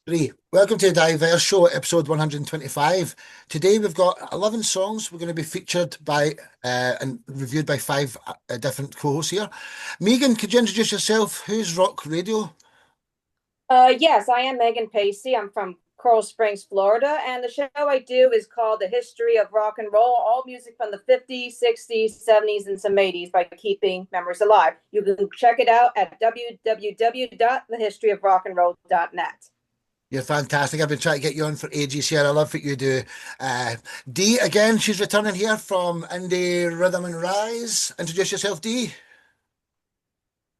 Three. Welcome to the Diverse Show, episode 125. Today we've got 11 songs. We're going to be featured by and reviewed by five different co-hosts here. Megan, could you introduce yourself? Who's Rock Radio? Yes, I am Megan Pacey. I'm from Coral Springs, Florida, and the show I do is called The History of Rock and Roll, all music from the 50s, 60s, 70s, and some 80s by keeping memories alive. You can check it out at www.thehistoryofrockandroll.net. You're fantastic. I've been trying to get you on for ages here. I love what you do. Dee, again, she's returning here from Indie Rhythm and Rise. Introduce yourself, Dee.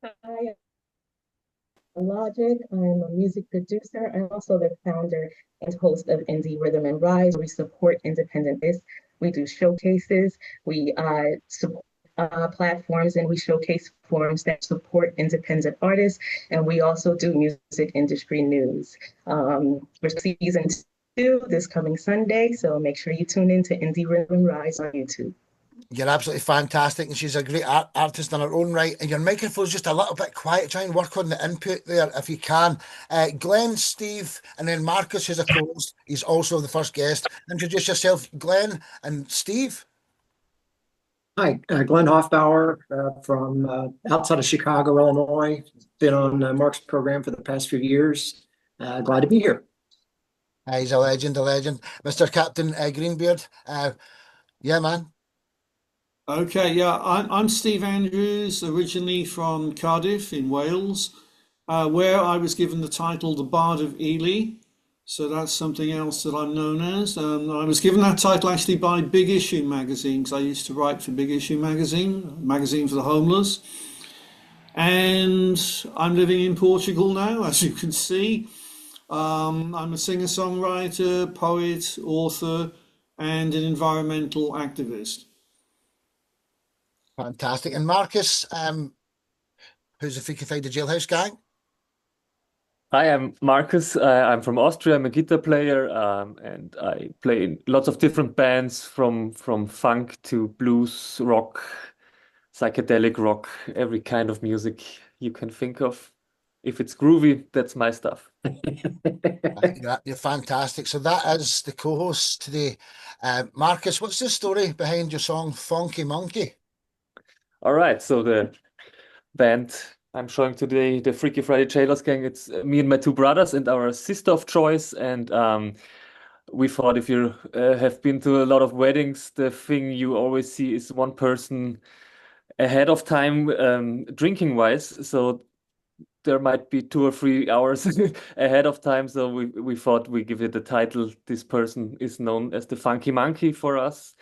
Hi, I'm Logic. I'm a music producer. I'm also the founder and host of Indie Rhythm and Rise. We support independent artists. We do showcases. We support platforms, and we showcase forums that support independent artists. And we also do music industry news. For season 2 this coming Sunday, so make sure you tune in to Indie Rhythm and Rise on YouTube. You're absolutely fantastic, and she's a great artist in her own right. And your microphone's just a little bit quiet. Try and work on the input there if you can. Glenn, Steve, and then Marcus, who's a co-host. He's also the first guest. Introduce yourself, Glenn and Steve. Hi, Glenn Hoffbauer from outside of Chicago, Illinois. Been on Mark's program for the past few years. Glad to be here. He's a legend, Mr. Captain Greenbeard. Yeah, man. Okay, yeah, I'm Steve Andrews, originally from Cardiff in Wales, where I was given the title The Bard of Ely. So that's something else that I'm known as. I was given that title actually by Big Issue magazine, because I used to write for Big Issue magazine, a magazine for the homeless. And I'm living in Portugal now, as you can see. I'm a singer-songwriter, poet, author, and an environmental activist. Fantastic. And Marcus, who's the Freakified the Jailhouse Gang? Hi, I'm Marcus. I'm from Austria. I'm a guitar player, and I play in lots of different bands from funk to blues, rock, psychedelic rock, every kind of music you can think of. If it's groovy, that's my stuff. You're fantastic. So that is the co-host today. Marcus, what's the story behind your song Funky Monkey? All right, so the band I'm showing today, the Freaky Friday Jailhouse Gang, it's me and my two brothers and our sister of choice. And we thought if you have been to a lot of weddings, the thing you always see is one person ahead of time drinking wise. So there might be 2 or 3 hours ahead of time. So we thought we give it the title. This person is known as the Funky Monkey for us.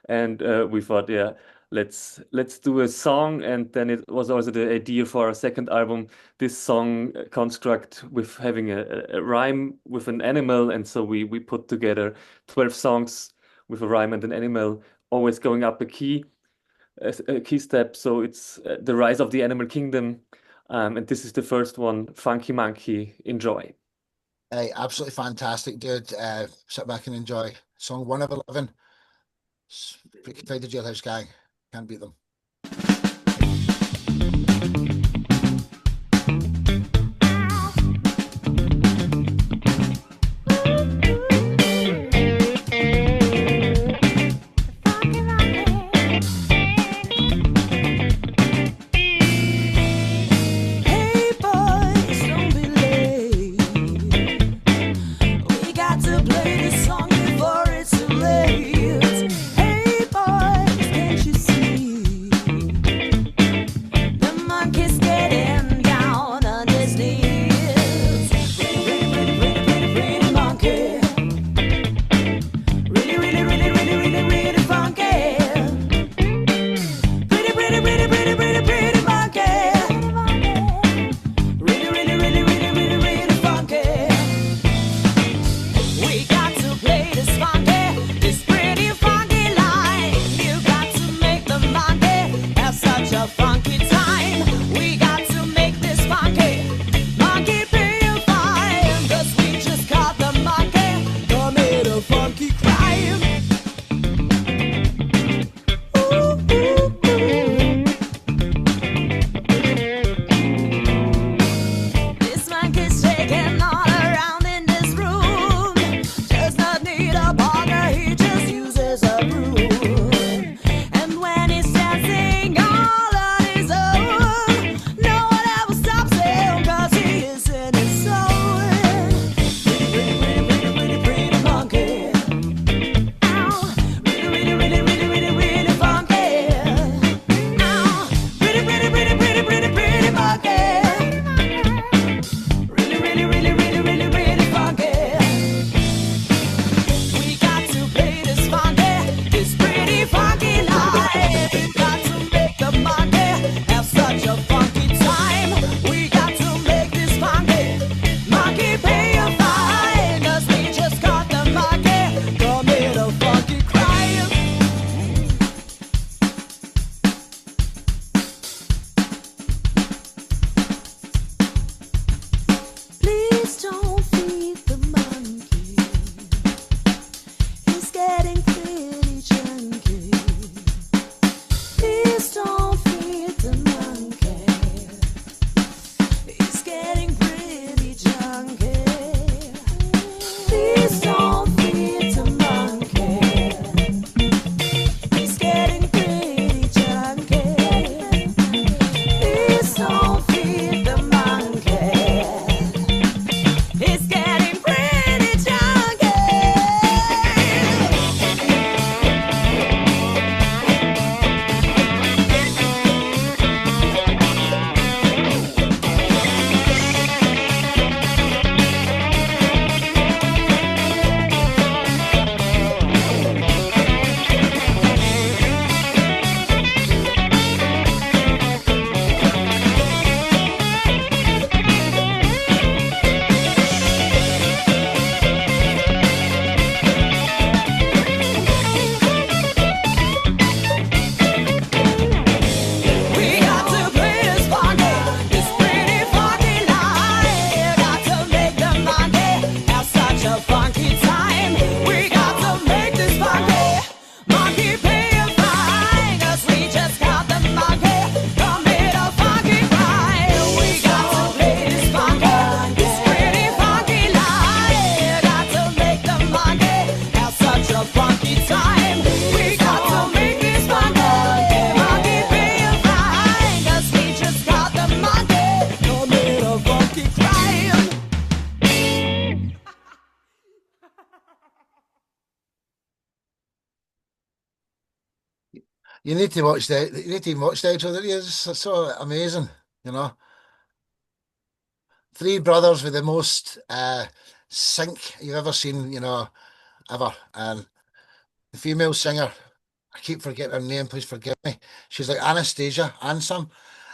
And we thought, yeah, let's do a song. And then it was also the idea for our second album, this song construct with having a rhyme with an animal. And so we put together 12 songs with a rhyme and an animal, always going up a key step. So it's the rise of the animal kingdom. And this is the first one, Funky Monkey. Enjoy. Hey, absolutely fantastic, dude. Sit back and enjoy. Song 1 of 11. Freakified the Jailhouse Gang. Can't beat them. Hey boys, can't you see? You need to watch the intro. It's so amazing, you know. Three brothers with the most sync you've ever seen, you know, ever. And the female singer, I keep forgetting her name, please forgive me. She's like Anastasia Ansam.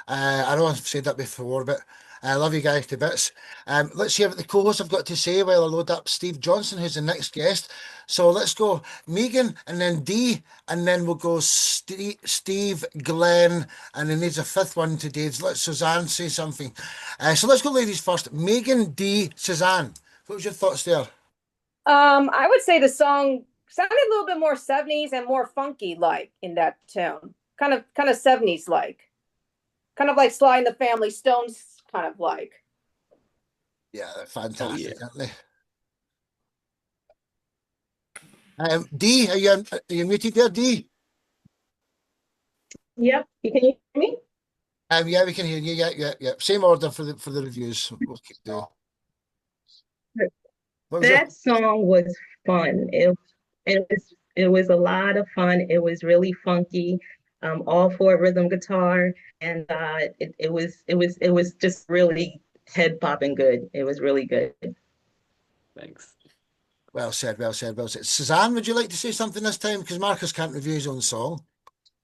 I know I've said that before, but I love you guys to bits. Let's hear what the co-hosts have got to say while I load up Steve Johnson, who's the next guest. So let's go Megan and then Dee, and then we'll go Steve, Glenn, and then there's a fifth one today. Let Suzanne say something. So let's go ladies first. Megan, Dee, Suzanne. What was your thoughts there? I would say the song sounded a little bit more 70s and more funky like in that tune. Kind of 70s like. Kind of like Sly and the Family Stones kind of like. Yeah, they're fantastic, aren't they? Dee, are you muted there, Dee? Yep, can you hear me? Yeah, we can hear you. Yeah. Same order for the reviews. We'll keep doing. That song was fun. It was a lot of fun. It was really funky. All four rhythm guitar, and it was just really head popping good. It was really good. Thanks. Well said. Suzanne, would you like to say something this time? Because Marcus can't review his own song.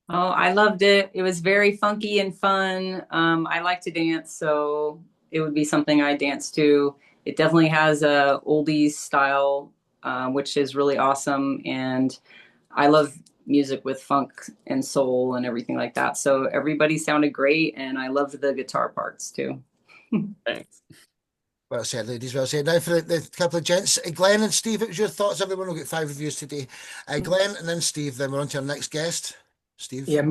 Oh, I loved it. It was very funky and fun. I like to dance, so it would be something I dance to. It definitely has a oldies style, which is really awesome. And I love music with funk and soul and everything like that. So everybody sounded great, and I loved the guitar parts too. Thanks. Well said, ladies. Well said. Now for the couple of gents, Glenn and Steve, what was your thoughts? Everyone will get 5 reviews today. Glenn and then Steve. Then we're on to our next guest. Steve. Yeah,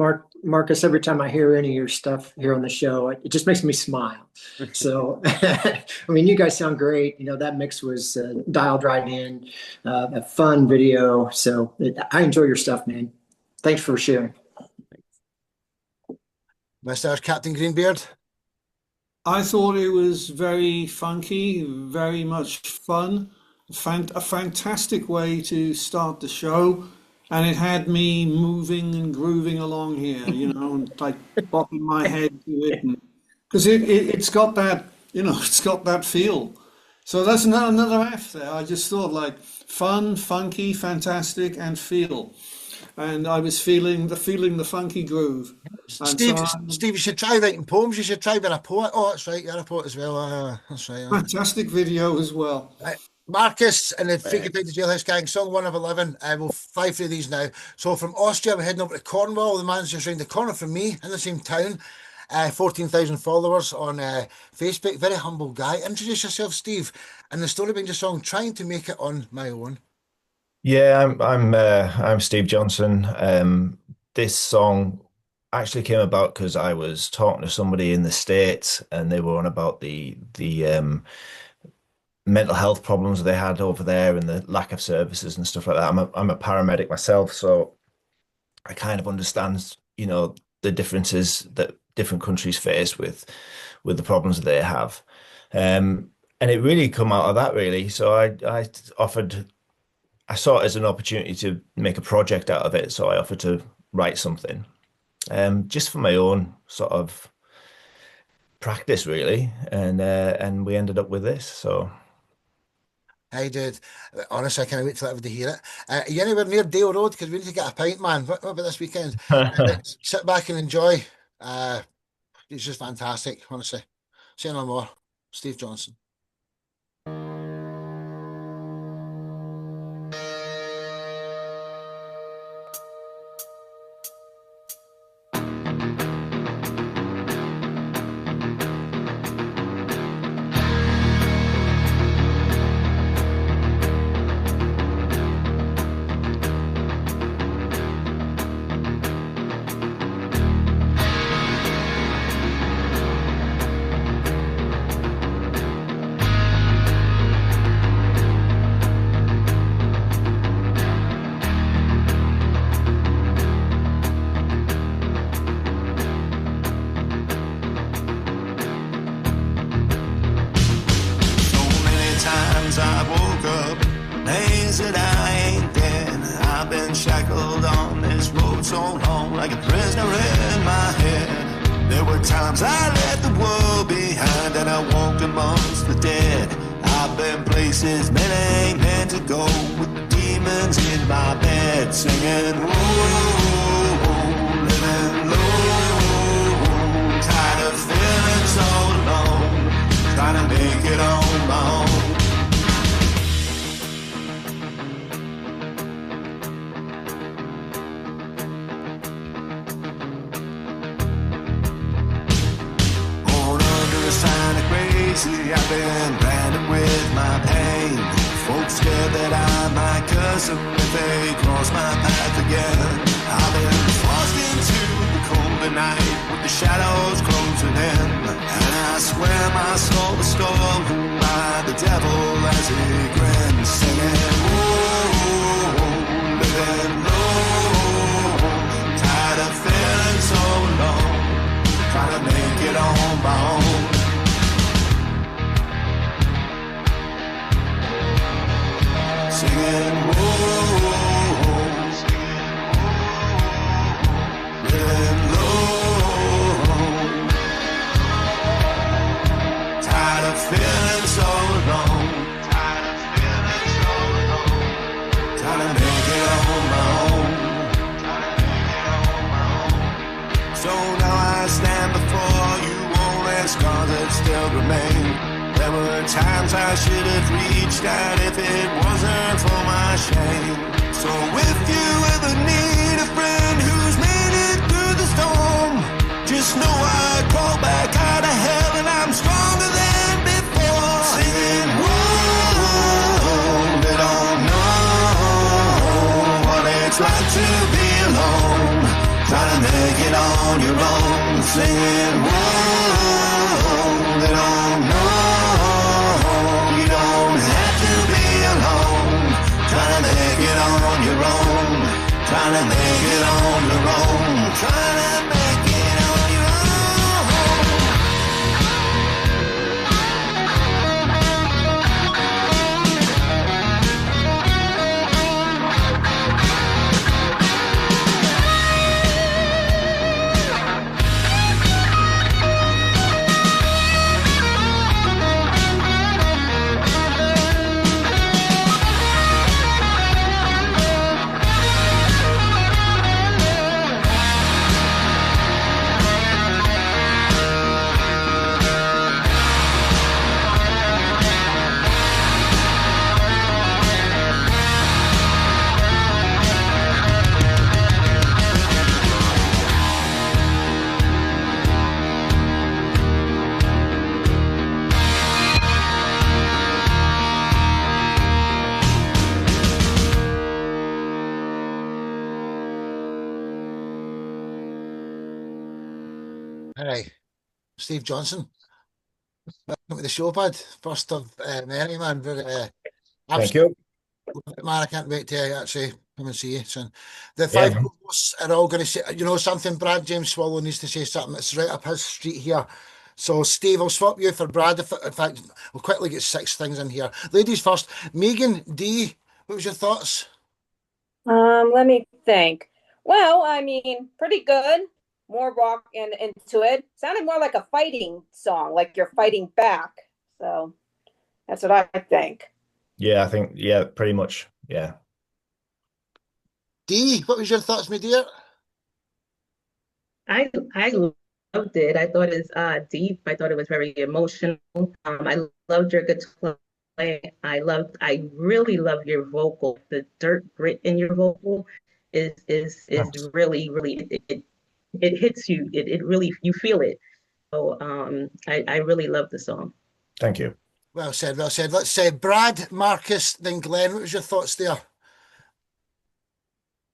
Marcus, every time I hear any of your stuff here on the show, it just makes me smile. So, I mean, you guys sound great. You know, that mix was dialed right in, a fun video. So I enjoy your stuff, man. Thanks for sharing. Mr. Captain Greenbeard. I thought it was very funky, very much fun, a fantastic way to start the show. And it had me moving and grooving along here, you know, and like bopping my head to it. Because it's got that, you know, it's got that feel. So that's another F there. I just thought like fun, funky, fantastic, and feel. And I was feeling the funky groove. Steve, you should try writing poems. You should try being a poet. Oh, that's right. You're a poet as well. That's right. Fantastic video as well. Marcus and the Freaky Friday Jailhouse Gang, song 1 of 11. We'll fly through these now. So from Austria, we're heading over to Cornwall. The man's just around the corner from me in the same town. 14,000 followers on Facebook. Very humble guy. Introduce yourself, Steve, and the story behind your song, Trying to Make It on My Own. Yeah, I'm Steve Johnson. This song actually came about because I was talking to somebody in the States, and they were on about the mental health problems they had over there and the lack of services and stuff like that. I'm a paramedic myself, so I kind of understand, you know, the differences that different countries face with the problems that they have. And it really come out of that, really. So I saw it as an opportunity to make a project out of it. So I offered to write something, just for my own sort of practice, really. And we ended up with this, so. I did. Honestly, I can't wait till everybody hear it. Are you anywhere near Dale Road? Because we need to get a pint, man. What about this weekend? Sit back and enjoy. It's just fantastic, honestly. Say no more. Steve Johnson. Days that I ain't dead. I've been shackled on this road road so long, like a prisoner in my head. There were times I left the world behind and I walked amongst the dead. I've been places men ain't meant to go, with the demons in my bed, singing, whoa, living low, tired of feeling so alone, trying to make it on my own. I've been branded with my pain. Folks scared that I might curse them if they cross my path again. I've been forced into the cold night with the shadows closing in, and I swear my soul was stolen by the devil as he grins, singing, whoa, living low, tired of feeling so alone, trying to make it on my own. Singing, whoa, living low, tired of feeling so alone, trying to make it on my own. So now I stand before you, only scars that still remain. There were times I should have reached out if it wasn't for my shame. So if you ever need a friend who's made it through the storm, just know I'd crawl back out of hell and I'm stronger than before. Singing, whoa, they don't know what it's like to be alone, trying to make it on your own. Singing, whoa, they don't know. Trying to make it on your own, trying to make it on your own, trying to make it on your Hi, Steve Johnson. Welcome to the show, bud. First of many, man. Thank you. Man, I can't wait to actually come and see you soon. The five hosts are all going to say, you know something, Brad James Swallow needs to say something. It's right up his street here. So, Steve, I'll swap you for Brad. In fact, we'll quickly get 6 things in here. Ladies first. Megan D, what was your thoughts? Let me think. Well, I mean, pretty good. More rock and into it. Sounded more like a fighting song, like you're fighting back. So that's what I think. Yeah, I think, yeah, pretty much. Yeah. D, what was your thoughts, my dear? I loved it. I thought it was deep. I thought it was very emotional. I loved your guitar playing. I really love your vocal. The dirt grit in your vocal is really, really it hits you. It really, you feel it. So I really love the song. Thank you. Well said, well said. Let's say Brad, Marcus, then Glenn. What was your thoughts there?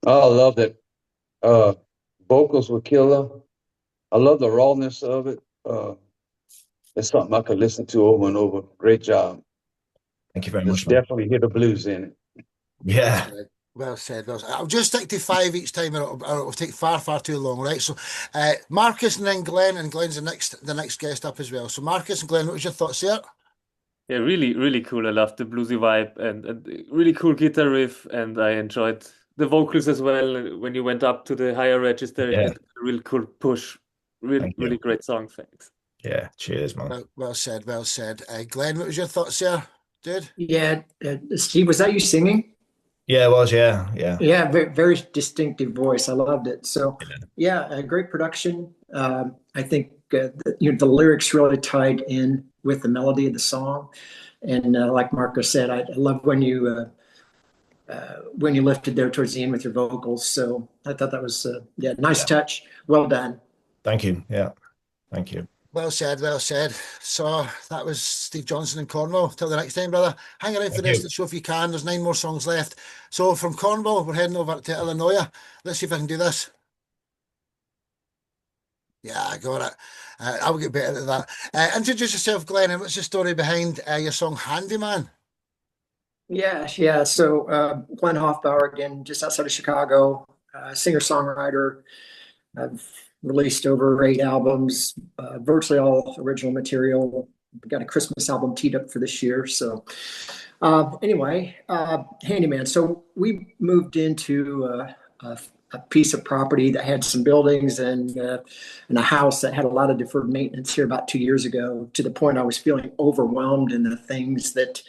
Oh, I loved it. Vocals were killer. I love the rawness of it. It's something I could listen to over and over. Great job. Thank you very much. Definitely hear the blues in it. Yeah. Well said. Well said. I'll just stick to 5 each time, or it'll take far, far too long, right? So, Marcus and then Glenn, and Glenn's the next guest up as well. So, Marcus and Glenn, what was your thoughts there? Yeah, really, really cool. I loved the bluesy vibe and really cool guitar riff, and I enjoyed the vocals as well. When you went up to the higher register, Yeah. it a real cool push. Really, Thank you. really great song. Thanks. Yeah, cheers, man. Well said, well said. Glenn, what was your thoughts there, dude? Yeah, Steve, was that you singing? Yeah, it was. Yeah, yeah. Yeah, very, very distinctive voice. I loved it. So, Yeah. yeah, a great production. I think the lyrics really tied in with the melody of the song, and like Marco said, I love when you lifted there towards the end with your vocals. So I thought that was nice touch. Well done. Thank you. Yeah, thank you. Well said, well said. So that was Steve Johnson in Cornwall. Till the next time, brother. Hang around for the rest of the show if you can. There's 9 more songs left. So from Cornwall, we're heading over to Illinois. Let's see if I can do this. Yeah, I got it. I'll get better at that. Introduce yourself, Glenn, and what's the story behind your song Handyman? Yeah. So Glenn Hoffbauer, again, just outside of Chicago, singer-songwriter. I've released over 8 albums, virtually all original material. We've got a Christmas album teed up for this year. So anyway, Handyman. So we moved into a piece of property that had some buildings and a house that had a lot of deferred maintenance here about 2 years ago, to the point I was feeling overwhelmed in the things that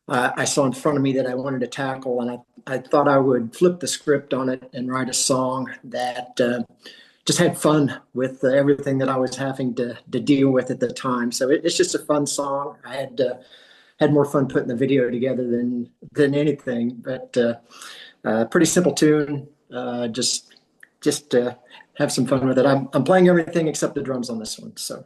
I saw in front of me that I wanted to tackle. And I thought I would flip the script on it and write a song that just had fun with everything that I was having to deal with at the time. So it's just a fun song. I had more fun putting the video together than anything, but pretty simple tune. Just have some fun with it. I'm playing everything except the drums on this one. So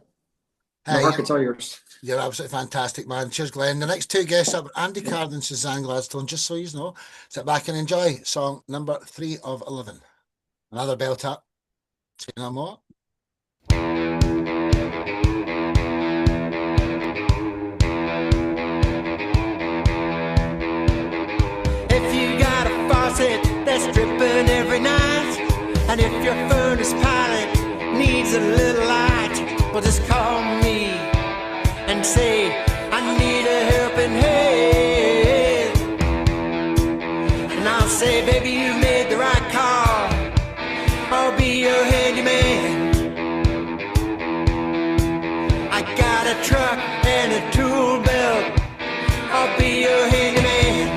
Mark, it's all yours. You're absolutely fantastic, man. Cheers, Glenn. The next 2 guests are Andy Card and Suzanne Gladstone. Just so you know, sit back and enjoy song number 3 of 11. Another bell tap. Say no more. If you got a faucet that's dripping every night, and if your furnace pilot needs a little light, well, just call me and say, I need a helping hand. And I'll say, baby, you made the right call. I'll be your handyman. I got a truck and a tool belt. I'll be your handyman.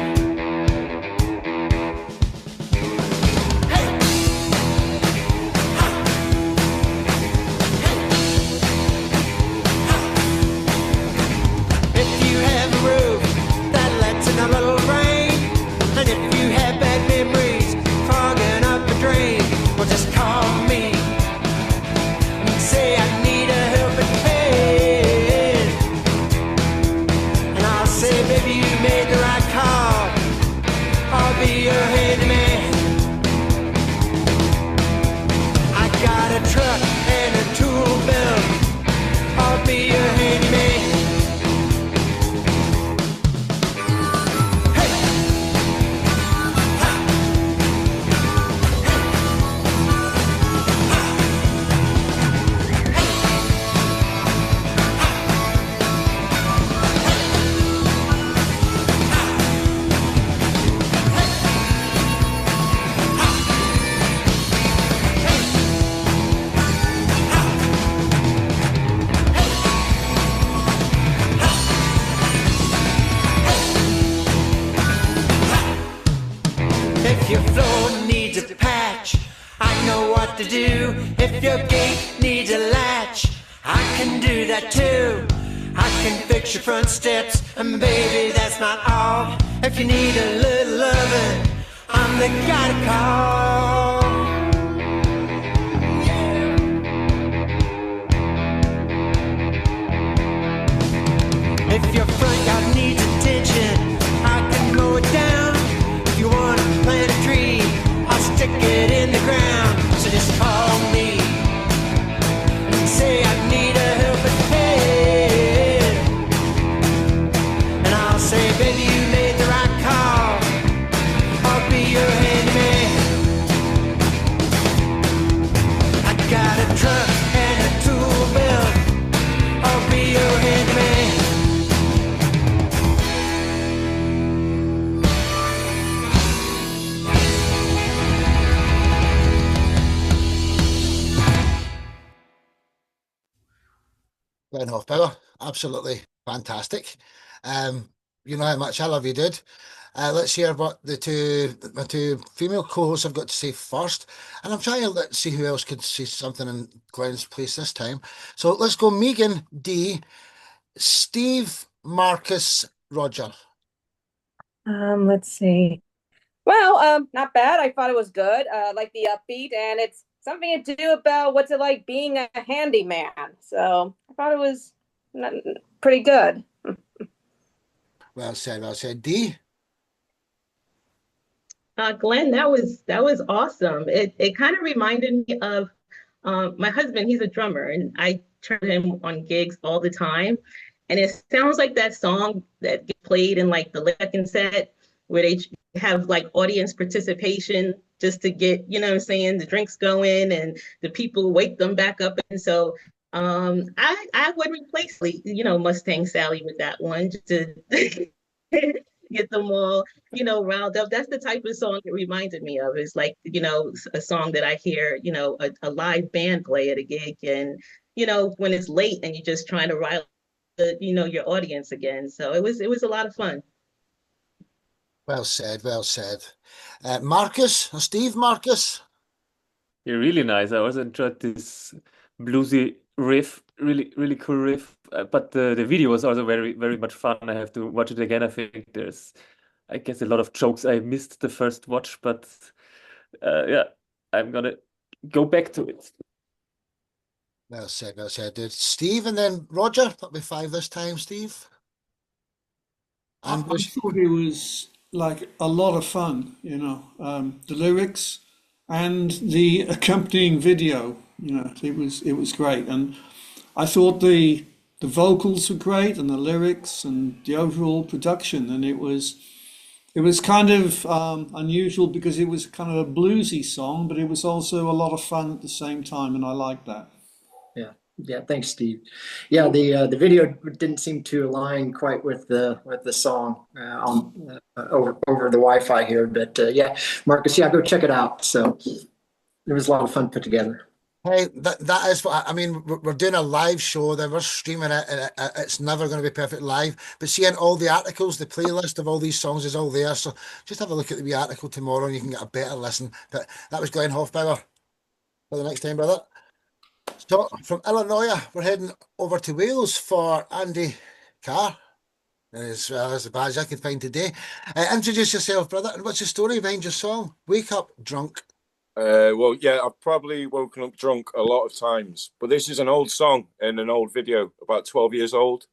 A little rain, and if you have bad memories clogging up the drain, well, just call me and say I need a helping hand. And I'll say, baby, you made the right call. I'll be your handyman. I got a truck and a tool belt. I'll be your handyman. If your floor needs a patch, I know what to do. If your gate needs a latch, I can do that too. I can fix your front steps, and baby, that's not all. If you need a little loving, I'm the guy to call. If your front yard needs attention, I can mow it down. If you want to plant a tree, I'll stick it in the ground. So just call me and say I need a helping hand. And I'll say, baby, you made the right call. I'll be your handyman. I got a truck and a tool belt. I'll be your handyman. Glenn Hoffbauer, absolutely fantastic. You know how much I love you, dude. Let's hear what my two female co-hosts have got to say first. And I'm trying to see who else could say something in Glenn's place this time. So let's go Megan, D, Steve, Marcus, Roger. Let's see. Well, not bad. I thought it was good. Like the upbeat, and it's something to do about what's it like being a handyman. So I thought it was pretty good. Well said, well said. D. Glenn, that was awesome. It kind of reminded me of my husband. He's a drummer, and I turn him on gigs all the time. And it sounds like that song that gets played in like the second set, where they have like audience participation just to get, you know what I'm saying, the drinks going and the people wake them back up. And so I would replace, you know, Mustang Sally with that one just to get them all, you know, riled up. That's the type of song it reminded me of. It's like, you know, a song that I hear, you know, a live band play at a gig, and, you know, when it's late and you're just trying to rile the, you know, your audience again. So it was a lot of fun. Well said, well said. Marcus, or Steve Marcus. You're really nice. I also enjoyed this bluesy riff, really cool riff. But the video was also very much fun. I have to watch it again. I think there's, I guess, a lot of jokes I missed the first watch, but yeah, I'm gonna go back to it. Well said, well said, dude. Steve, and then Roger. That'll be 5 this time, Steve. I thought it was like a lot of fun, you know, the lyrics and the accompanying video, you know, it was great. And I thought the vocals were great, and the lyrics and the overall production, and it was kind of unusual because it was kind of a bluesy song, but it was also a lot of fun at the same time, and I liked that. Yeah, thanks, Steve. Yeah, the video didn't seem to align quite with the song over the Wi-Fi here, but yeah, Marcus, yeah, go check it out. So it was a lot of fun put together. Hey, that is what I mean. We're doing a live show, then we're streaming it, and it's never going to be perfect live. But seeing all the articles, the playlist of all these songs is all there. So just have a look at the wee article tomorrow, and you can get a better listen. But that was Glenn Hoffbauer. For the next time, brother. So from Illinois, we're heading over to Wales for Andy Carr, as well as the badge I can find today. Introduce yourself, brother, and what's the story behind your song? Wake Up Drunk. Well, yeah, I've probably woken up drunk a lot of times, but this is an old song in an old video, about 12 years old.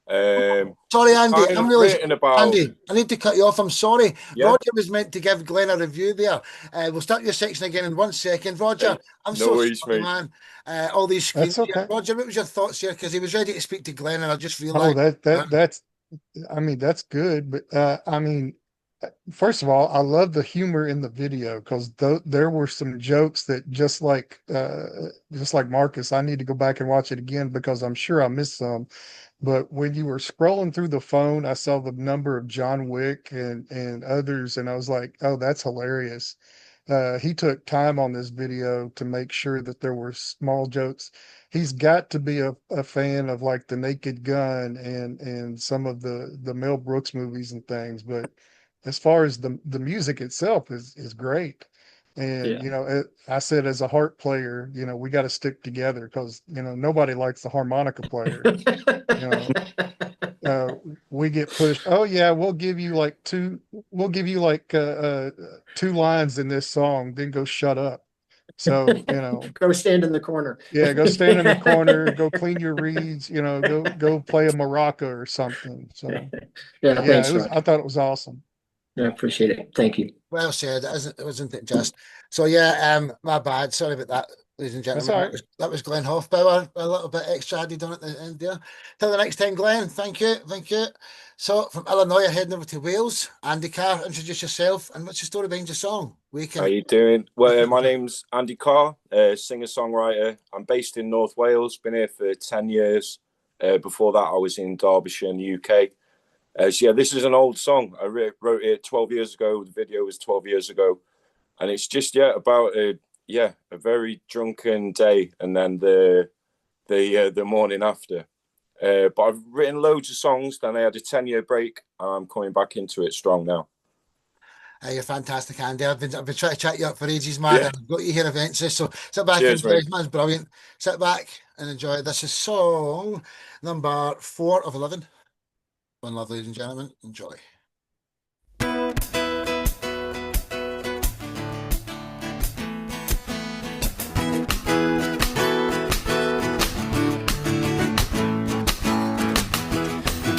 Sorry, Andy, I'm really Andy, I need to cut you off. I'm sorry. Yeah. Roger was meant to give Glenn a review there. We'll start your section again in 1 second. Roger, I'm so sorry, man. All these screens. Okay. Roger, what was your thoughts here? Because he was ready to speak to Glenn, and I just realized. That's I mean, that's good, but I mean, first of all, I love the humor in the video, because there were some jokes that just like Marcus, I need to go back and watch it again because I'm sure I missed some. But when you were scrolling through the phone, I saw the number of John Wick and others, and I was like, oh, that's hilarious. He took time on this video to make sure that there were small jokes. He's got to be a fan of like The Naked Gun and some of the Mel Brooks movies and things. But as far as the music itself is great. And, Yeah. you know, I said, as a harp player, you know, we got to stick together because, you know, nobody likes the harmonica player. We get pushed. Oh yeah, we'll give you like two lines in this song, then go shut up. So, you know, Go stand in the corner. yeah, go stand in the corner, go clean your reeds, you know, go play a maraca or something. So Yeah, thanks, it was, Roger. I thought it was awesome. I appreciate it. Thank you. Well said, wasn't it just? So yeah, my bad. Sorry about that, ladies and That's gentlemen. all right. That was Glenn Hoffbauer. A little bit extra added on at the end there. Till the next time, Glenn. Thank you. So from Illinois, heading over to Wales. Andy Carr, introduce yourself, and what's your story behind your song? How you doing? Well, my name's Andy Carr, singer-songwriter. I'm based in North Wales, been here for 10 years. Before that, I was in Derbyshire in the UK. So yeah, this is an old song. I wrote it 12 years ago. The video was 12 years ago. And it's just, about a very drunken day and then the morning after. But I've written loads of songs, then I had a 10-year break. I'm coming back into it strong now. You're fantastic, Andy. I've been trying to chat you up for ages, man. Yeah. And I've got you here eventually. So sit back Cheers, and enjoy. mate. Man's brilliant. Sit back and enjoy. This is song number 4 of 11. One love, ladies and gentlemen. Enjoy.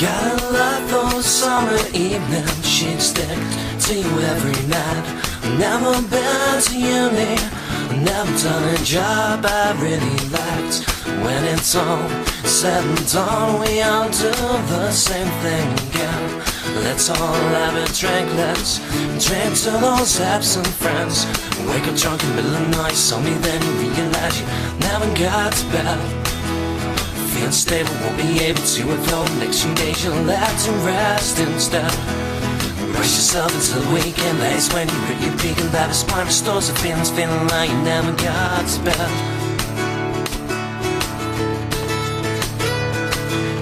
Gotta love those summer evenings. She'd stick to you every night. Never been to uni, never done a job I really liked. When it's all said and done, we all do the same thing again. Let's all have a drink, let's drink to those absent friends. Wake up drunk in the middle of the night, only then you realize you never got to bed. Feel stable, won't be able to evolve. Next few days you'll have to rest instead. Brace yourself until the weekend. That's when you hit your peak, and that is why restores the feelings, feeling like you never got to bed.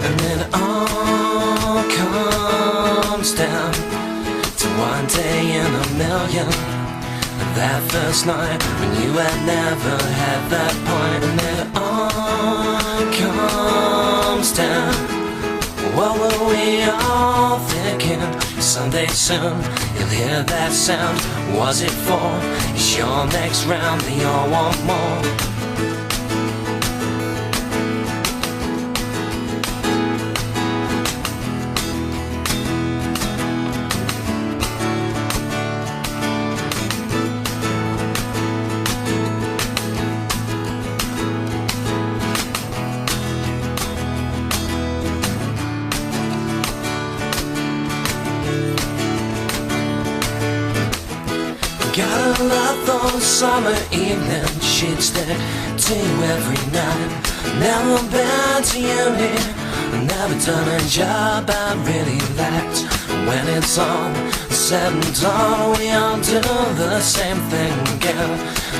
And then it all comes down to one day in a million. That first night when you had never had that point. And then it all comes down. What were we all thinking? Someday soon you'll hear that sound. Was it for? It's your next round. They all want more. Gotta love those summer evenings. She'd stick to you every night. Never been to uni, never done a job I really liked. When it's all said and done, we all do the same thing again.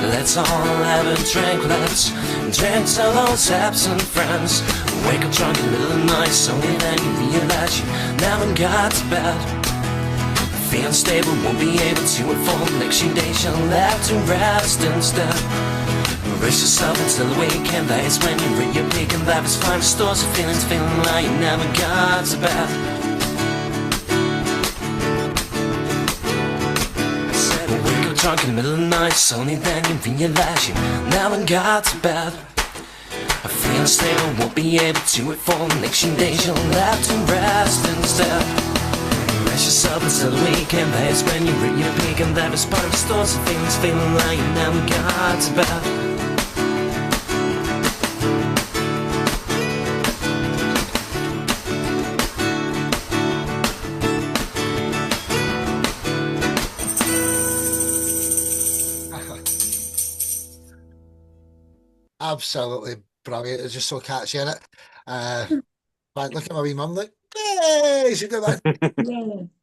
Let's all have a drink, let's drink to those absent friends. Wake up drunk in the middle of the night, only then you realize you never got to bed. Feel stable, won't be able to evolve. Next few days you'll have to rest instead. Brace yourself until the weekend. That's when you're at your peak, and life is fine. Restores your feelings, feeling like you never got to bed. I said, wake up drunk in the middle of the night, only then you realize you never got to bed. I feel stable, won't be able to evolve. Next few days you'll have to rest instead. Brace yourself until the weekend. That's when you're at your peak, and that is part of restores the feelings, feeling like you never got to bed. Absolutely brilliant. It's just so catchy in it. Like, look at my wee mum, like, hey, she got that.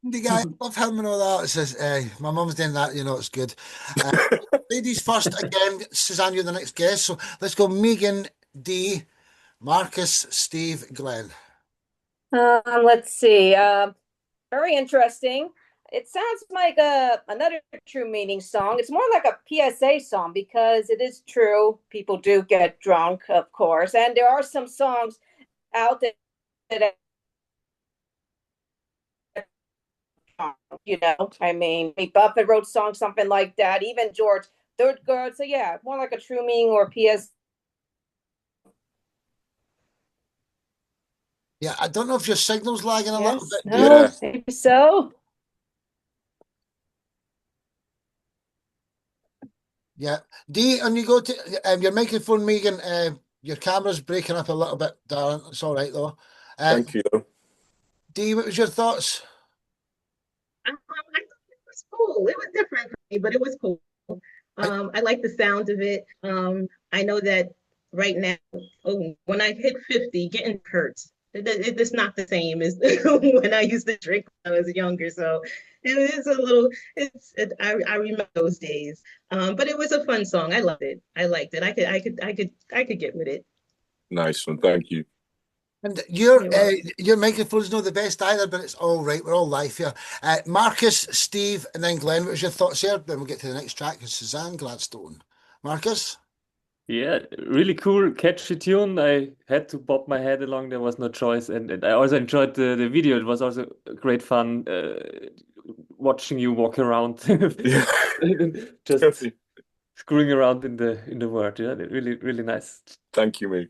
The guy, love him and all that. It says, my mum's doing that, you know, it's good. Ladies first, again, Suzanne, you're the next guest. So let's go Megan, D, Marcus, Steve, Glenn. Let's see. Very interesting. It sounds like another True Meaning song. It's more like a PSA song because it is true. People do get drunk, of course. And there are some songs out there that, you know, I mean, Buffett wrote songs, something like that. Even George Thorogood. So yeah, more like a True Meaning or PS. Yeah, I don't know if your signal's lagging a little bit. No, maybe so. Yeah. D, and you go to your microphone, Megan, your camera's breaking up a little bit, darling. It's all right, though. Thank you. D, what was your thoughts? I thought it was cool. It was different for me, but it was cool. I like the sound of it. I know that right now, when I hit 50, getting hurts. It's not the same as when I used to drink when I was younger. So it's a little. I remember those days. But it was a fun song. I loved it. I liked it. I could get with it. Nice one. Thank you. And You're your microphone's not the best either, but it's all right. We're all live here. Marcus, Steve, and then Glenn. What was your thoughts here? Then we'll get to the next track. It's Suzanne Gladstone. Marcus? Yeah, really cool, catchy tune. I had to bob my head along. There was no choice, and I also enjoyed the video. It was also great fun watching you walk around, Yeah. just screwing around in the world. Yeah, really nice. Thank you, mate.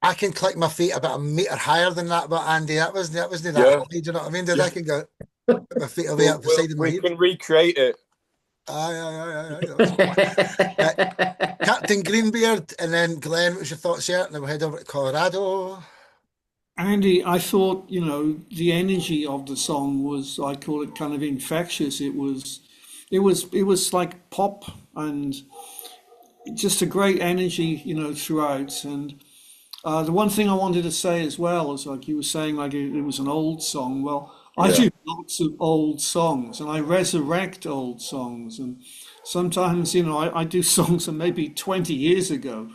I can click my feet about a metre higher than that, but Andy, that wasn't that Yeah. high. Do you know what I mean? Dude, Yeah. I can go put my feet away up the side of my We head. can recreate it. Aye. Captain Greenbeard, and then Glenn, what was your thoughts here? And then we'll head over to Colorado. Andy, I thought, you know, the energy of the song was, I call it kind of infectious. It was like pop and just a great energy, you know, throughout. And the one thing I wanted to say as well is, like you were saying, like it was an old song. Well, I do lots of old songs, and I resurrect old songs. And sometimes, you know, I do songs from maybe 20 years ago,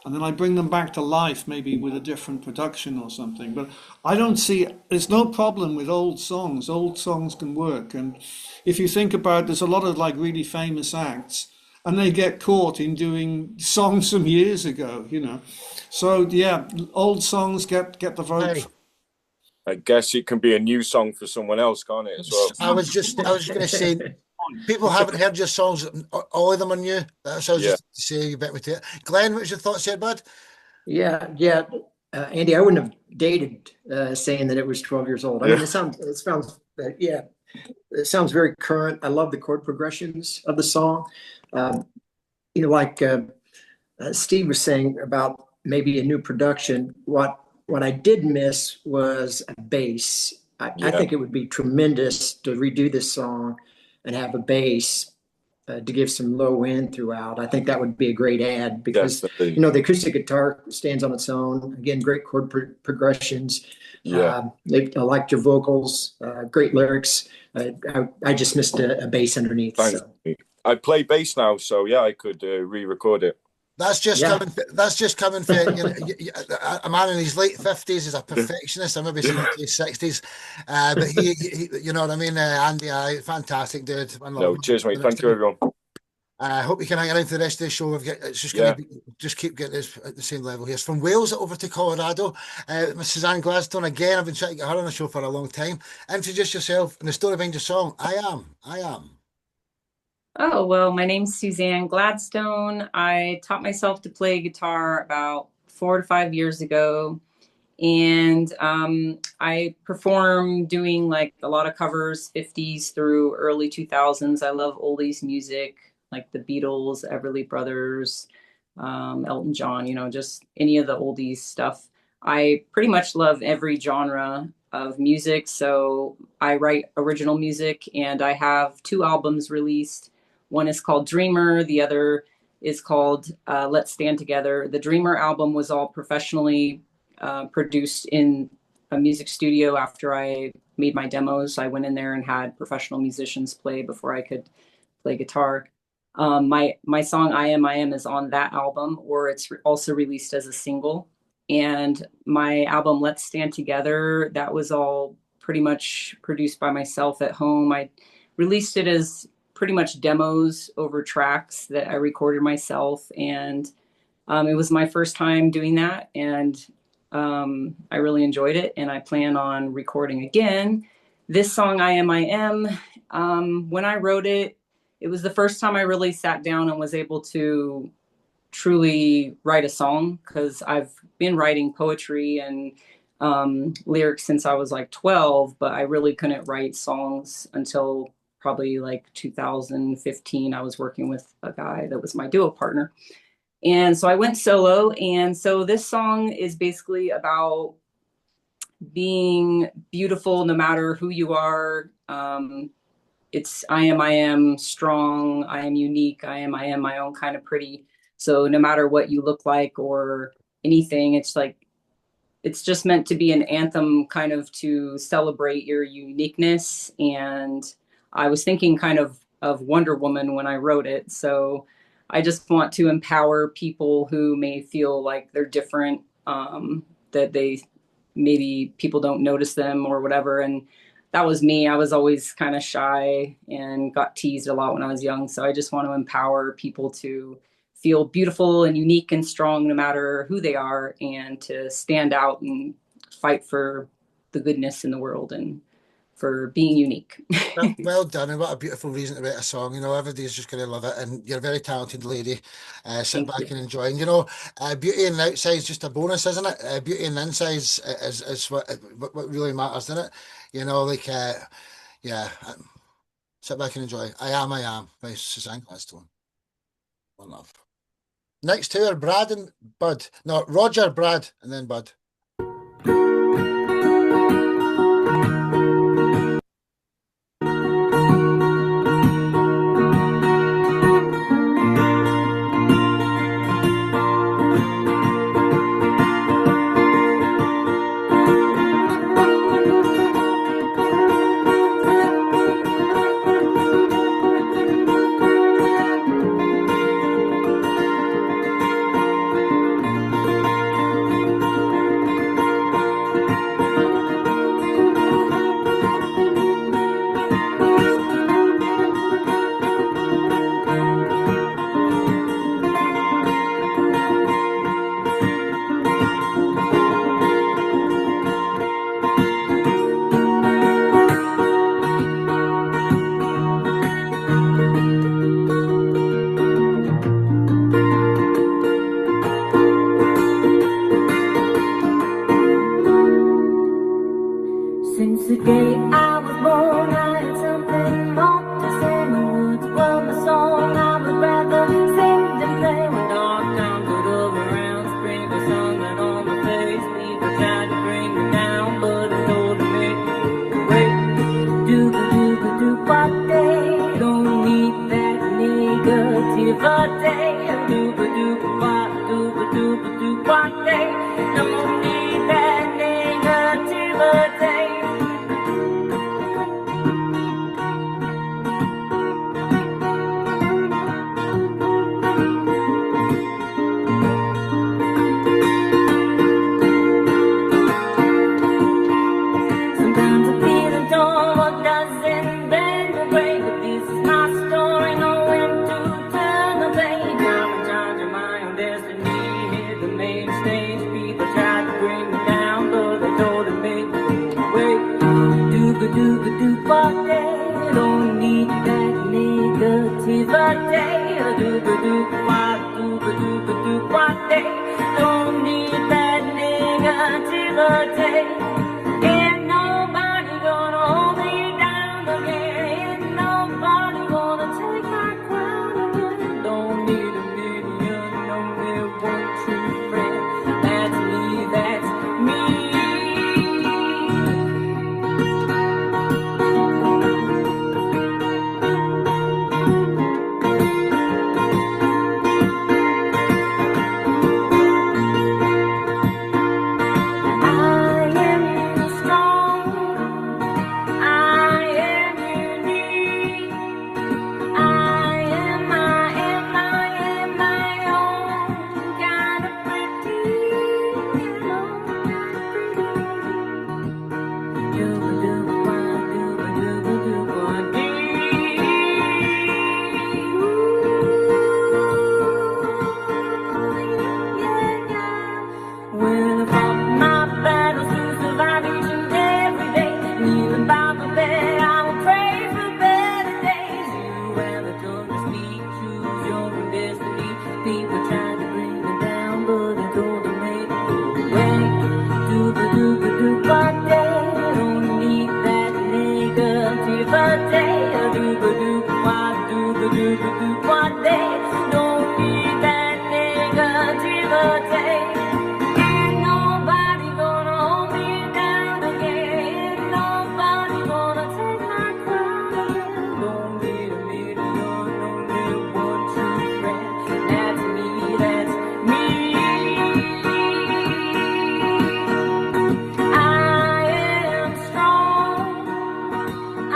and then I bring them back to life, maybe with a different production or something. But I don't see, there's no problem with old songs. Old songs can work. And if you think about, there's a lot of like really famous acts, and they get caught in doing songs from years ago, you know. So yeah, old songs get the vote. Hey. I guess it can be a new song for someone else, can't it, as well? I was just going to say, people haven't heard your songs. All of them are new. That's what I was just to say. You bet me to it. Glenn, what was your thoughts here, bud? Yeah. Andy, I wouldn't have dated saying that it was 12 years old. I mean, it sounds very current. I love the chord progressions of the song. You know, like Steve was saying about maybe a new production. What I did miss was a bass. I think it would be tremendous to redo this song and have a bass to give some low end throughout. I think that would be a great add because, you know, the acoustic guitar stands on its own. Again, great chord progressions. I liked your vocals, great lyrics. I just missed a bass underneath. Thanks. So. I play bass now, so yeah, I could re-record it. That's just coming. That's just coming for you know, a man in his late 50s is a perfectionist, or maybe in his 60s. But he, you know what I mean, Andy. Fantastic dude. No, cheers, mate. Thank you, everyone. I hope you can hang around for the rest of the show. It's just going to just keep getting this at the same level here. It's from Wales over to Colorado. Suzanne Gladstone again. I've been trying to get her on the show for a long time. Introduce yourself and the story behind your song. I am. Oh, well, my name's Suzanne Gladstone. I taught myself to play guitar about 4 to 5 years ago. And I perform doing like a lot of covers, 50s through early 2000s. I love oldies music, like the Beatles, Everly Brothers, Elton John, you know, just any of the oldies stuff. I pretty much love every genre of music. So I write original music, and I have 2 albums released. One is called Dreamer. The other is called Let's Stand Together. The Dreamer album was all professionally produced in a music studio. After I made my demos, I went in there and had professional musicians play before I could play guitar. My song I Am is on that album, or it's also released as a single. And my album Let's Stand Together, that was all pretty much produced by myself at home. I released it as pretty much demos over tracks that I recorded myself. And it was my first time doing that. And I really enjoyed it. And I plan on recording again. This song, I Am, when I wrote it, it was the first time I really sat down and was able to truly write a song, because I've been writing poetry and lyrics since I was like 12, but I really couldn't write songs until probably like 2015. I was working with a guy that was my duo partner. And so I went solo. And so this song is basically about being beautiful no matter who you are. It's I am strong. I am unique. I am my own kind of pretty. So no matter what you look like or anything, it's like, it's just meant to be an anthem kind of to celebrate your uniqueness. And I was thinking kind of Wonder Woman when I wrote it. So I just want to empower people who may feel like they're different, that they maybe people don't notice them or whatever. And that was me. I was always kind of shy and got teased a lot when I was young. So I just want to empower people to feel beautiful and unique and strong no matter who they are, and to stand out and fight for the goodness in the world and for being unique. Well done, and what a beautiful reason to write a song. You know, everybody's just going to love it, and you're a very talented lady. Sit Thank back you. and enjoy. And you know, beauty in the outside is just a bonus, isn't it? Beauty in the inside is what really matters, isn't it? You know, like, yeah, sit back and enjoy. I am by Suzanne Gladstone. One love. Next two are Brad and Bud. No, Roger, Brad, and then Bud. Since the day I was born, I had something more to say. My words were my song. I would rather sing than play. When dark times would overround, sprinkle sunlight on my face. People tried to bring me down, but I told them make me wait. Dooba what they don't need that negativity. Dooba what they don't need that negativity. Sometimes I feel a door, what doesn't bend or break. But this is my story, know when to turn the page. I'm in charge of my own destiny. Hit the main stage, people tried to bring me down, but they told them make me wait. Dooba what they don't need that negativity. Dooba what they don't need that negativity. Ain't nobody gonna hold me down again. Ain't nobody gonna take my crown again. Don't need a million, only one true friend. That's me, that's me. I am strong. I am unique. I am my own kind of pretty. When I fought my battles to survive each and every day, kneeling by my bed, I will pray for better days. You have the tongue to speak, choose your own destiny. People tried to bring me down, but I told them make me away. What they don't need that negativity. What they don't need that negativity. Ain't nobody gonna hold me down again. Ain't nobody gonna take my crown again. Don't need a million, only one true friend. That's me, that's me. I am strong. I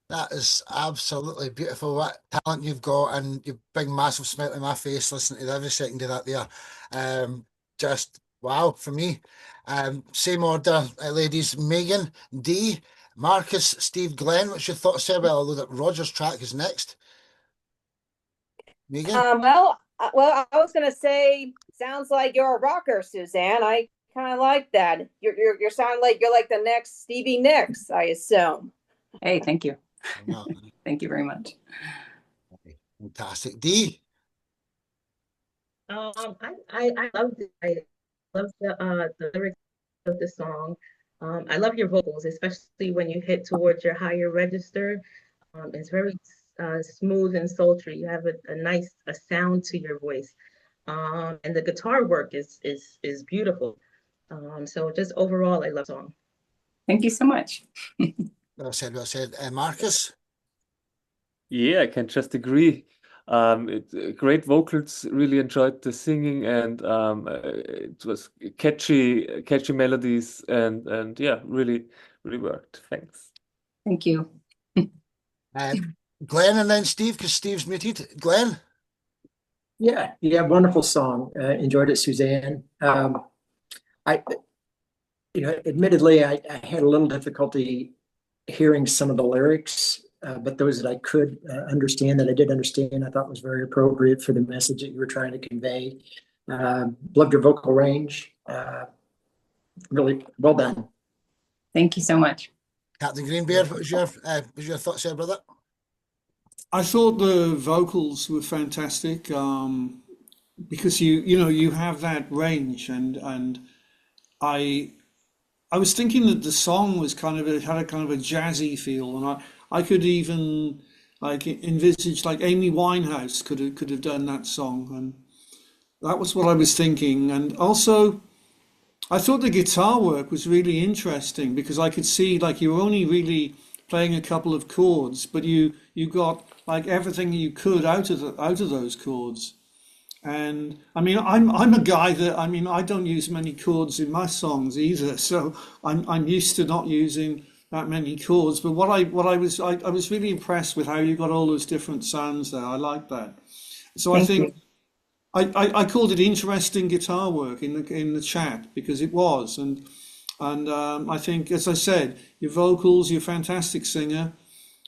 That is absolutely beautiful. What talent you've got, and you big massive smile on my face listening to every second of that there. Just wow for me. Same order, ladies. Megan, D, Marcus, Steve, Glenn. What's your thoughts, sir? Well, although that Roger's track is next. Megan. Well, I was gonna say, sounds like you're a rocker, Suzanne. I kind of like that. You're sounding like you're like the next Stevie Nicks, I assume. Hey, thank you. Thank you very much. Fantastic. D. I love the lyrics of the song. I love your vocals, especially when you hit towards your higher register. It's very smooth and sultry. You have a nice sound to your voice, and the guitar work is beautiful. So just overall, I love the song. Thank you so much. Well said, well said. Marcus? Yeah, I can just agree. Great vocals, really enjoyed the singing, and it was catchy melodies, and yeah, really worked. Thanks. Thank you. Glenn and then Steve, because Steve's muted. Glenn? Yeah, wonderful song. Enjoyed it, Suzanne. Admittedly, I had a little difficulty hearing some of the lyrics, but those that I could understand, that I did understand, I thought was very appropriate for the message that you were trying to convey. Loved your vocal range. Really well done. Thank you so much. Captain Greenbeard, what was your thoughts there, brother? I thought the vocals were fantastic, because you have that range, and I was thinking that the song was had a kind of a jazzy feel, and I could even like envisage like Amy Winehouse could have done that song, and that was what I was thinking. And also, I thought the guitar work was really interesting, because I could see like you were only really playing a couple of chords, but you got like everything you could out of those chords. And I mean, I'm a guy that, I mean, I don't use many chords in my songs either, so I'm used to not using that many chords. But I was really impressed with how you got all those different sounds there. I like that. So I think I called it interesting guitar work in the chat, because it was, and I think, as I said, your vocals, you're a fantastic singer,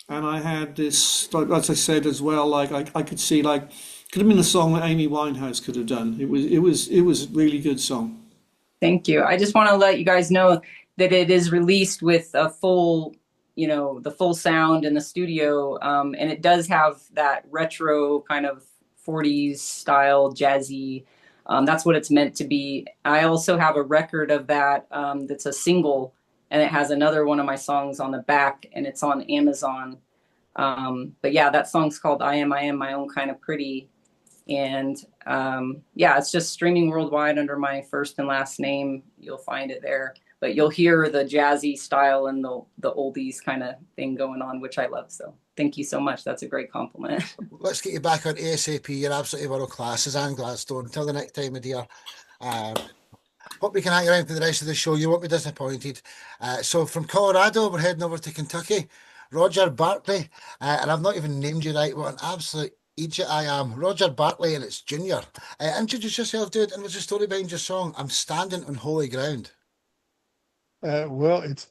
and I had this, like, as I said as well, like I could see like. Could have been a song that Amy Winehouse could have done. It was a really good song. Thank you. I just want to let you guys know that it is released with a full, the full sound in the studio, and it does have that retro kind of 40s style jazzy. That's what it's meant to be. I also have a record of that that's a single, and it has another one of my songs on the back, and it's on Amazon. But yeah, that song's called I Am My Own Kind of Pretty. And yeah, it's just streaming worldwide under my first and last name. You'll find it there, but you'll hear the jazzy style and the oldies kind of thing going on, which I love. So thank you so much. That's a great compliment. Let's get you back on ASAP. You're absolutely world class, Suzanne Gladstone. Until the next time, my dear. Hope we can hang around for the rest of the show. You won't be disappointed. So from Colorado, we're heading over to Kentucky. Roger Bartley, and I've not even named you right. What an absolute idiot I am. Roger Bartley, and it's Junior. Introduce yourself, dude, and what's the story behind your song? I'm standing on holy ground. Well, it's,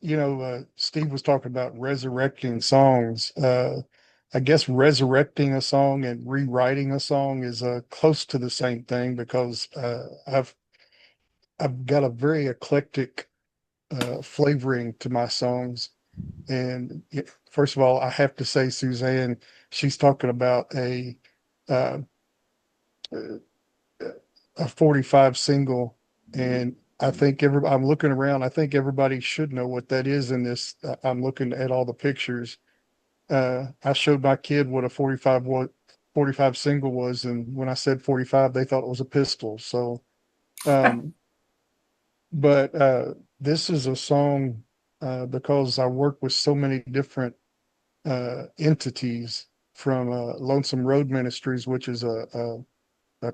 Steve was talking about resurrecting songs. I guess resurrecting a song and rewriting a song is close to the same thing, because I've got a very eclectic flavoring to my songs. And first of all, I have to say, Suzanne, she's talking about a 45 single, and I think I'm looking around. I think everybody should know what that is in this. I'm looking at all the pictures. I showed my kid what a 45 single was, and when I said 45, they thought it was a pistol. So, but this is a song because I work with so many different entities, from Lonesome Road Ministries, which is a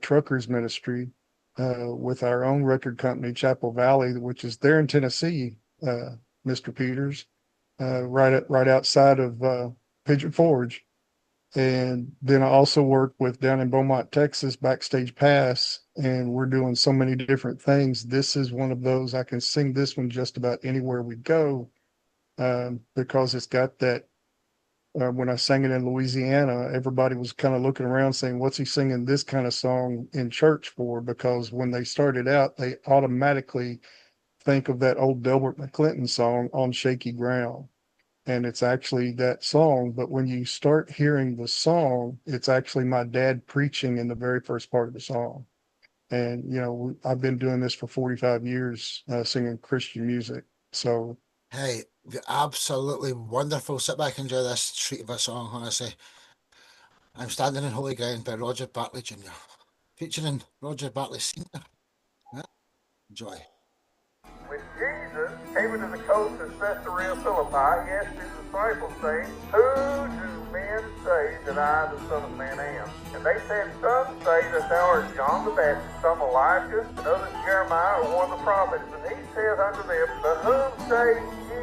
truckers ministry, with our own record company, Chapel Valley, which is there in Tennessee, Mr. Peters, right outside of Pigeon Forge. And then I also work with, down in Beaumont, Texas, Backstage Pass, and we're doing so many different things. This is one of those. I can sing this one just about anywhere we go, because it's got that. When I sang it in Louisiana, everybody was kind of looking around saying, what's he singing this kind of song in church for? Because when they started out, they automatically think of that old Delbert McClinton song, On Shaky Ground. And it's actually that song. But when you start hearing the song, it's actually my dad preaching in the very first part of the song. And, I've been doing this for 45 years, singing Christian music. So, hey, absolutely wonderful. Sit back and enjoy this treat of a song, honestly. I'm Standing in Holy Ground by Roger Bartley Jr., featuring Roger Bartley Sr. Yeah. Enjoy. When Jesus came into the coast of Caesarea Philippi, he asked his disciples, saying, Who do men say that I, the Son of Man, am? And they said, Some say that thou art John the Baptist, some Elijah, and others Jeremiah, or one of the prophets. And he saith unto them, But whom say ye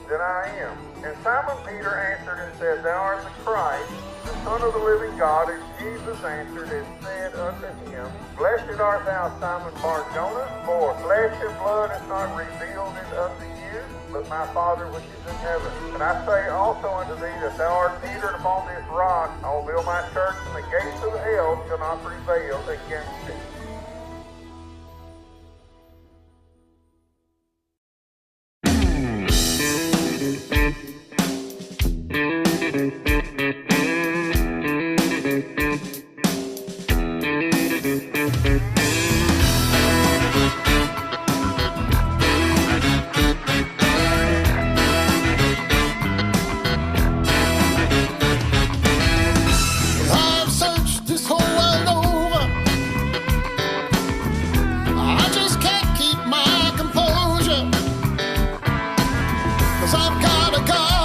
that I am? And Simon Peter answered and said, Thou art the Christ, the Son of the living God. And Jesus answered and said unto him, Blessed art thou, Simon Bar-Jonah, for flesh and blood hath not revealed it unto you, but my Father which is in heaven. And I say also unto thee that thou art Peter, and upon this rock I will build my church, and the gates of hell shall not prevail against it. I've searched this whole world over. I just can't keep my composure. 'Cause I've got a God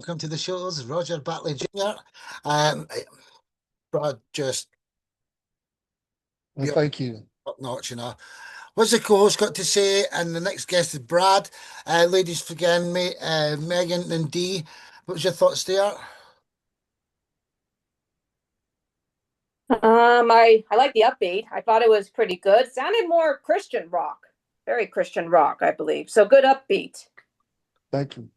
welcome to the shows, Roger Batley Jr. Brad, just Well, thank you. top notch, you know. What's the co-host got to say? And the next guest is Brad. Ladies, forgive me, Megan and Dee. What's your thoughts there? I like the upbeat. I thought it was pretty good. Sounded more Christian rock, very Christian rock, I believe. So good upbeat. Thank you.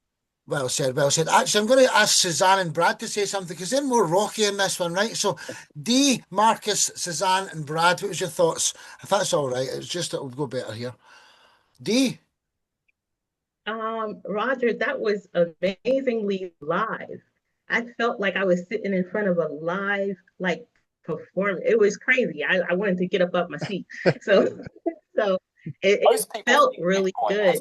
Well said, well said. Actually, I'm going to ask Suzanne and Brad to say something because they're more rocky in this one, right? So, Dee, Marcus, Suzanne, and Brad, what was your thoughts? If that's all right, it's just it'll go better here. Dee? Roger, that was amazingly live. I felt like I was sitting in front of a live, like, performance. It was crazy. I wanted to get up my seat. So, it felt really good.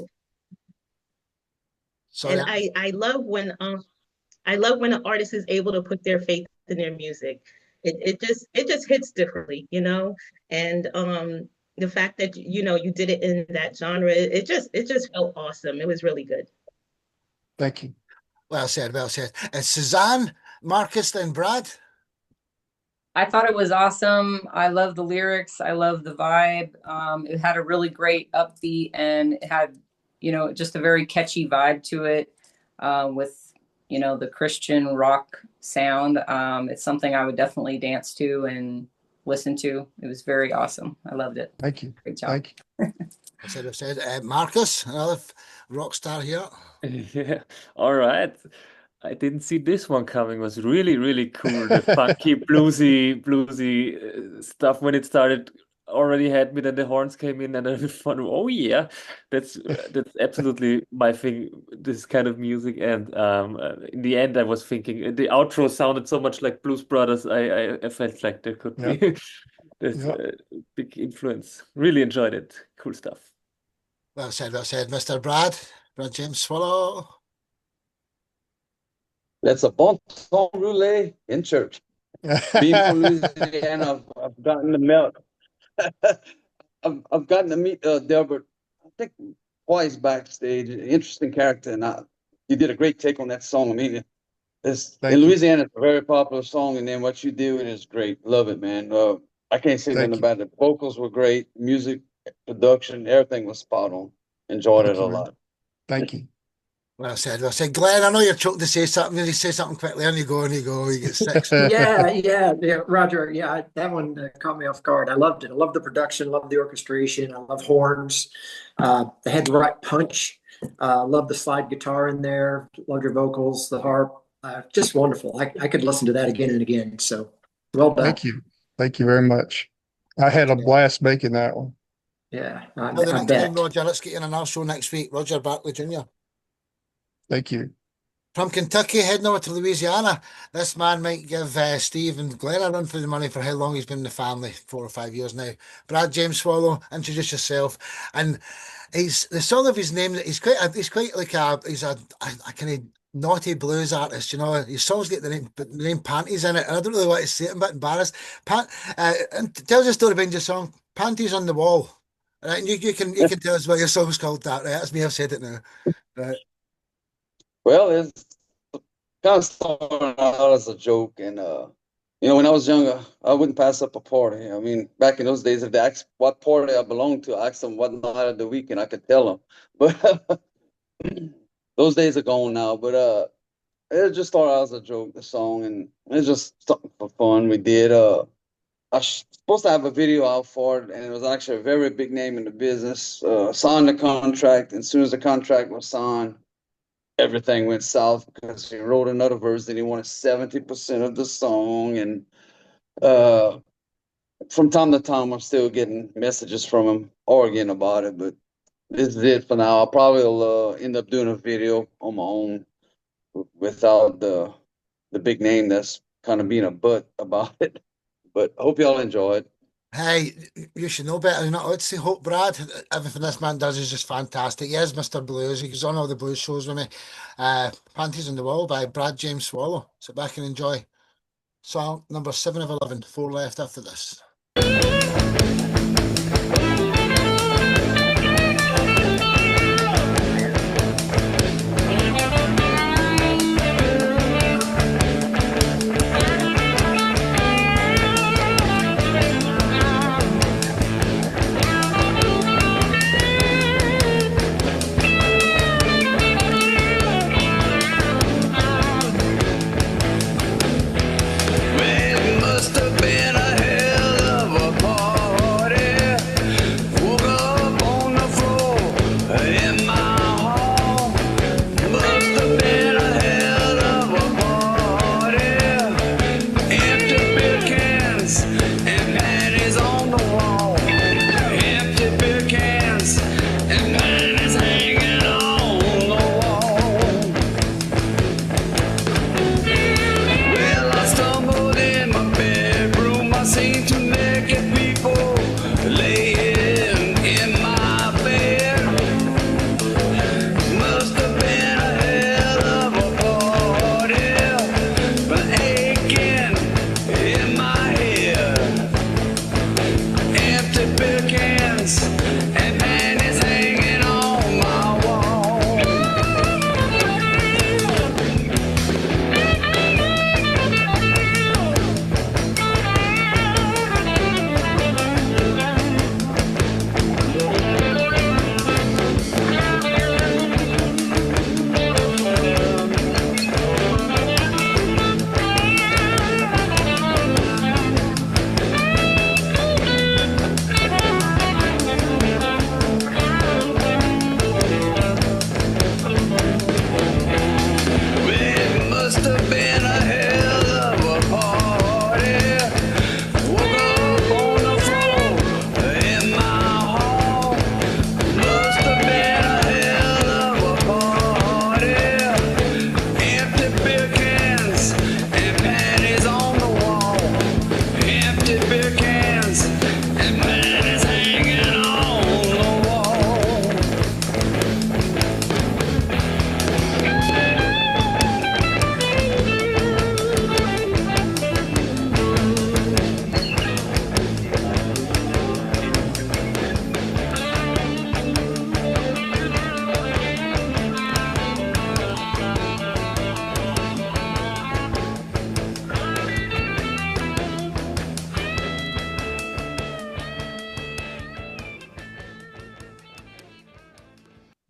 Sorry. And I love when an artist is able to put their faith in their music. It just hits differently, you know. And the fact that you did it in that genre, it just felt awesome. It was really good. Thank you. Well said, well said. And Suzanne, Marcus, then Brad? I thought it was awesome. I love the lyrics. I love the vibe. It had a really great upbeat, and it had, just a very catchy vibe to it, with, the Christian rock sound. It's something I would definitely dance to and listen to. It was very awesome. I loved it. Thank you. Great job. Thank you. I've said, Marcus, another rock star here. Yeah. All right. I didn't see this one coming. It was really, really cool. The funky bluesy stuff when it started already had me. Then the horns came in, and I thought, oh yeah, that's absolutely my thing. This kind of music. And in the end, I was thinking the outro sounded so much like Blues Brothers. I felt like there could be this big influence. Really enjoyed it. Cool stuff. Well said, Mr. Brad James Swallow. That's a bon ton roulé in church. Being from Louisiana, I've gotten to melt. I've gotten to meet Delbert, I think, twice backstage. Interesting character, and you did a great take on that song. I mean, in Louisiana, it's a very popular song, and then what you do is great. Love it, man. I can't say nothing about it. Vocals were great, music, production, everything was spot on. Enjoyed it a lot. Thank you. Well said. Glenn, I know you're choking to say something. You say something quickly, and you go, you get six. Yeah, Roger. Yeah, that one caught me off guard. I loved it. I love the production, love the orchestration. I love horns. They had the right punch. Love the slide guitar in there. Love your vocals, the harp. Just wonderful. I could listen to that again and again. So well done. Thank you. Thank you very much. I had a blast making that one. Yeah. Well, the next time, Roger, let's get in another show next week. Roger Batley Jr. Thank you. From Kentucky, heading over to Louisiana. This man might give Steve and Glenn a run for the money for how long he's been in the family, 4 or 5 years now. Brad James Swallow, introduce yourself. And he's the song of his name. He's quite like a kind of naughty blues artist. His songs get the name Panties in it, and I don't really want to say it. I'm a bit embarrassed. And tell us a story behind your song, Panties on the Wall. Right, and you can tell us what your song's called. That right? That's me. I've said it now. Right. Well, it's kind of started out as a joke, and when I was younger, I wouldn't pass up a party. I mean, back in those days, if they asked what party I belonged to, I asked them what night of the week, and I could tell them. But those days are gone now. But it just started out as a joke, the song, and it's just something for fun. We did. I was supposed to have a video out for it, and it was actually a very big name in the business. Signed the contract, and as soon as the contract was signed, everything went south because he wrote another verse and he wanted 70% of the song. And from time to time, I'm still getting messages from him arguing about it. But this is it for now. I probably will end up doing a video on my own without the big name that's kind of being a butt about it. But I hope y'all enjoy it. Hey, you should know better. You're not allowed to say hope, Brad. Everything this man does is just fantastic. He is Mr. Blues. He goes on all the blues shows with me. Panties on the Wall by Brad James Swallow. Sit back and enjoy. Song number 7 of 11. 4 left after this.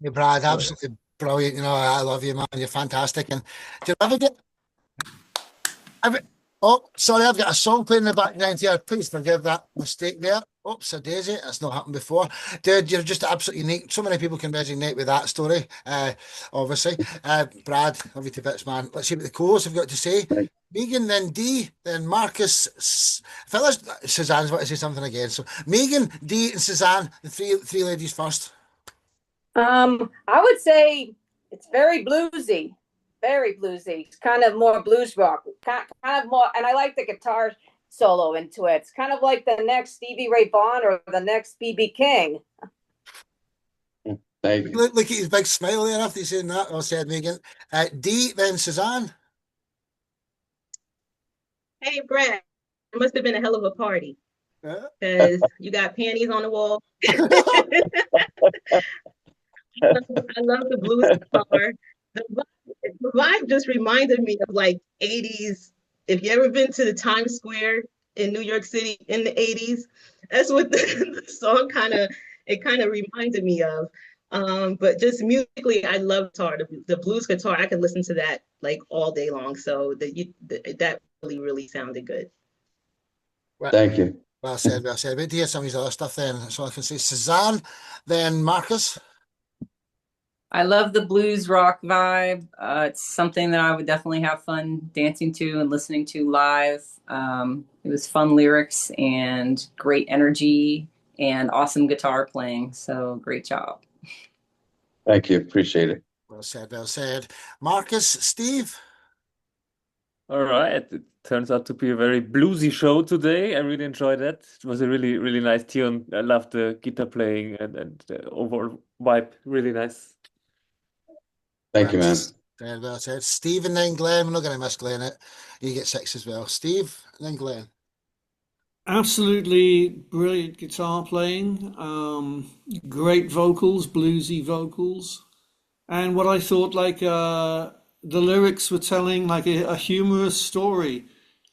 Hey, Brad, absolutely brilliant. You know, I love you, man. You're fantastic. And do you ever get? Oh, sorry, I've got a song playing in the background here. Please forgive that mistake there. Oops, a daisy. That's not happened before. Dude, you're just absolutely unique. So many people can resonate with that story, obviously. Brad, love you to bits, man. Let's see what the co-hosts have got to say. Megan, then Dee, then Marcus. Fellas, Suzanne's want to say something again. So Megan, Dee, and Suzanne, the three ladies first. I would say it's very bluesy. Very bluesy. It's kind of more blues rock. Kind of more, and I like the guitar solo into it. It's kind of like the next Stevie Ray Vaughan or the next BB King. Thank you. Look at his big smile there after he's saying that. Well said, Megan. Dee, then Suzanne. Hey, Brad, it must have been a hell of a party because you got panties on the wall. I love the blues guitar. The vibe just reminded me of like 80s. If you ever been to the Times Square in New York City in the 80s, that's what the song kind of reminded me of. But just musically, I love guitar. The blues guitar, I could listen to that like all day long. So that really sounded good. Well, Thank you. Well said, well said. Wait to hear some of his other stuff then. So I can say Suzanne, then Marcus. I love the blues rock vibe. It's something that I would definitely have fun dancing to and listening to live. It was fun lyrics and great energy and awesome guitar playing. So great job. Thank you. Appreciate it. Well said, well said. Marcus, Steve. All right. It turns out to be a very bluesy show today. I really enjoyed it. It was a really, really nice tune. I loved the guitar playing and the overall vibe. Really nice. Thank you, man. Very well said. Steve and then Glenn. We're not going to miss Glenn. You get 6 as well. Steve and then Glenn. Absolutely brilliant guitar playing, great vocals, bluesy vocals, and what I thought like the lyrics were telling like a humorous story,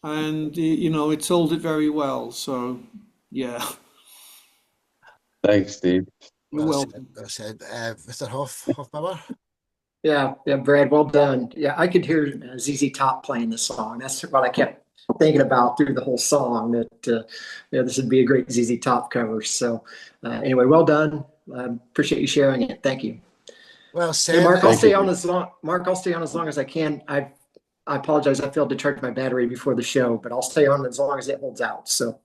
and you know it told it very well. So yeah. Thanks, Steve. You're welcome. Well said. Mr. Hofbauer. Yeah, Brad, well done. Yeah, I could hear ZZ Top playing the song. That's what I kept thinking about through the whole song, that this would be a great ZZ Top cover. So anyway, well done. Appreciate you sharing it. Thank you. Well said. Hey, Mark, I'll stay on as long as I can. I apologize. I failed to charge my battery before the show, but I'll stay on as long as it holds out. So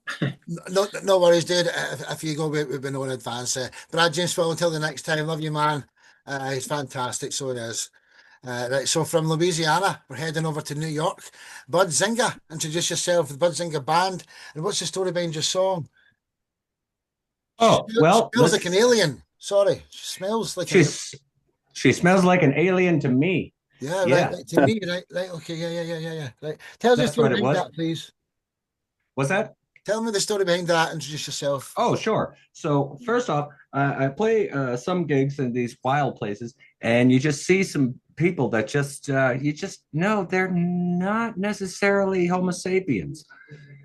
no worries, dude. If you go, we've been on advance. Brad James, well, until the next time, love you, man. He's fantastic, so it is. Right, so from Louisiana, we're heading over to New York. Bud Zinga, introduce yourself, the Bud Zinga Band, and what's the story behind your song? Oh, well, smells like an alien. Sorry, she smells like she smells like an alien to me. Yeah, right, to me, right, okay, yeah. Right, tell us the story behind that, please. What's that? Tell me the story behind that. Introduce yourself. Oh, sure. So first off, I play some gigs in these wild places, and you just see some people that just you just know they're not necessarily Homo sapiens.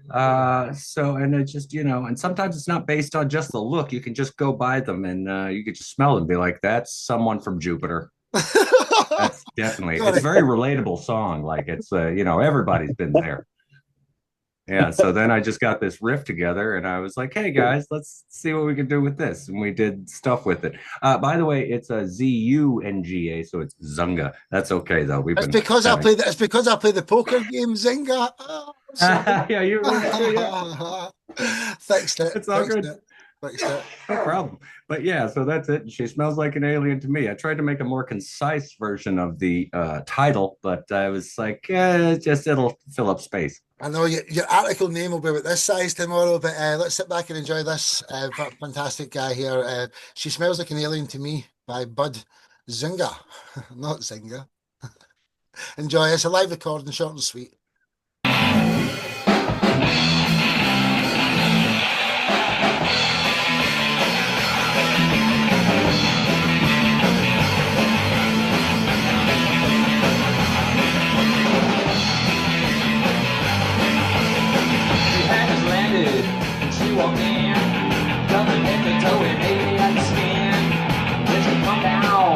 And it just, and sometimes it's not based on just the look. You can just go by them and you can just smell them and be like, that's someone from Jupiter. That's definitely, it's a very relatable song. Like it's, everybody's been there. Yeah, so then I just got this riff together and I was like, hey guys, let's see what we can do with this. And we did stuff with it. By the way, it's a Z-U-N-G-A, so it's Zunga. That's okay though. It's because I play the poker game Zynga. Oh, yeah, you fixed it. It's all good. No problem. But yeah, so that's it. She smells like an alien to me. I tried to make a more concise version of the title, but I was like, it'll fill up space. I know your article name will be about this size tomorrow, but let's sit back and enjoy this fantastic guy here. She Smells Like an Alien to Me by Bud Zinga, not Zynga. Enjoy. It's a live recording, short and sweet. Walked in, coming head to toe and maybe I can skin. Let's come down.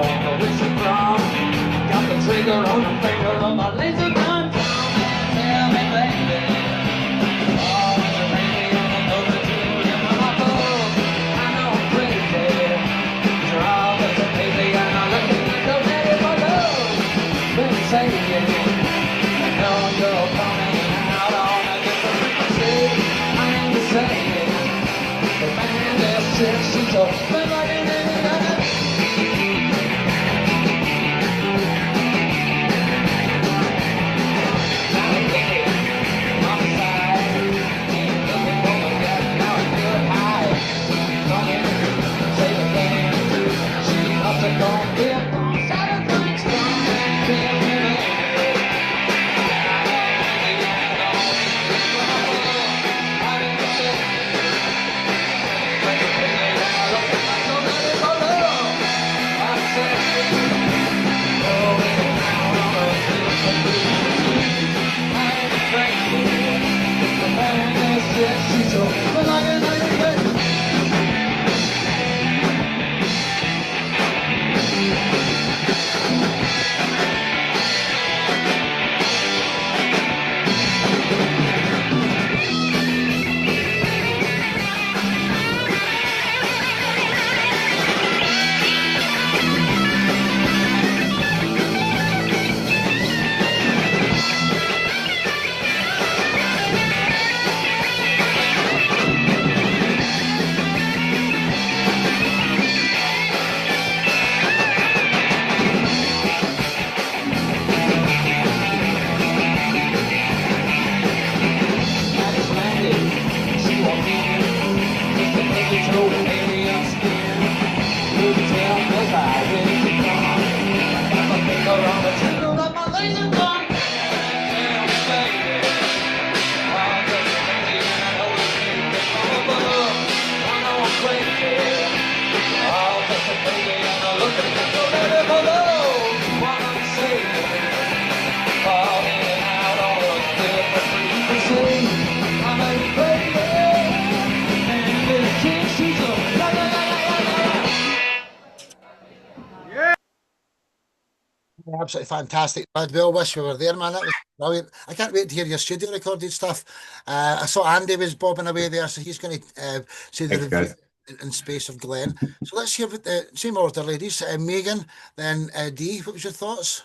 Absolutely fantastic. I'd well wish we were there, man. That was brilliant. I can't wait to hear your studio recorded stuff. I saw Andy was bobbing away there, so he's going to say the Thanks, review guys. in space of Glenn. So let's hear what the same order, ladies. Megan, then Dee. What was your thoughts?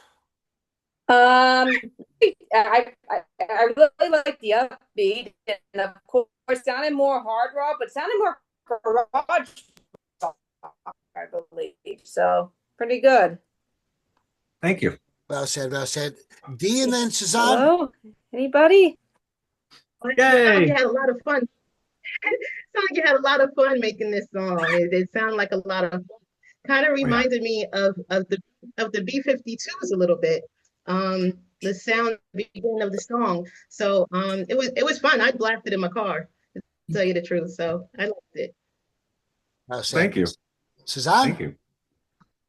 I really like the upbeat, and of course, it sounded more hard rock, but sounded more garage rock, I believe. So pretty good. Thank you. Well said, well said. Dee and then Suzanne. Hello, anybody? You had a lot of fun. Sound like you had a lot of fun making this song. It sounded like a lot of fun. Kind of reminded me of the B-52s a little bit. The sound at the beginning of the song. So it was fun. I blasted in my car, to tell you the truth. So I liked it. Well said. Thank you. Suzanne? Thank you.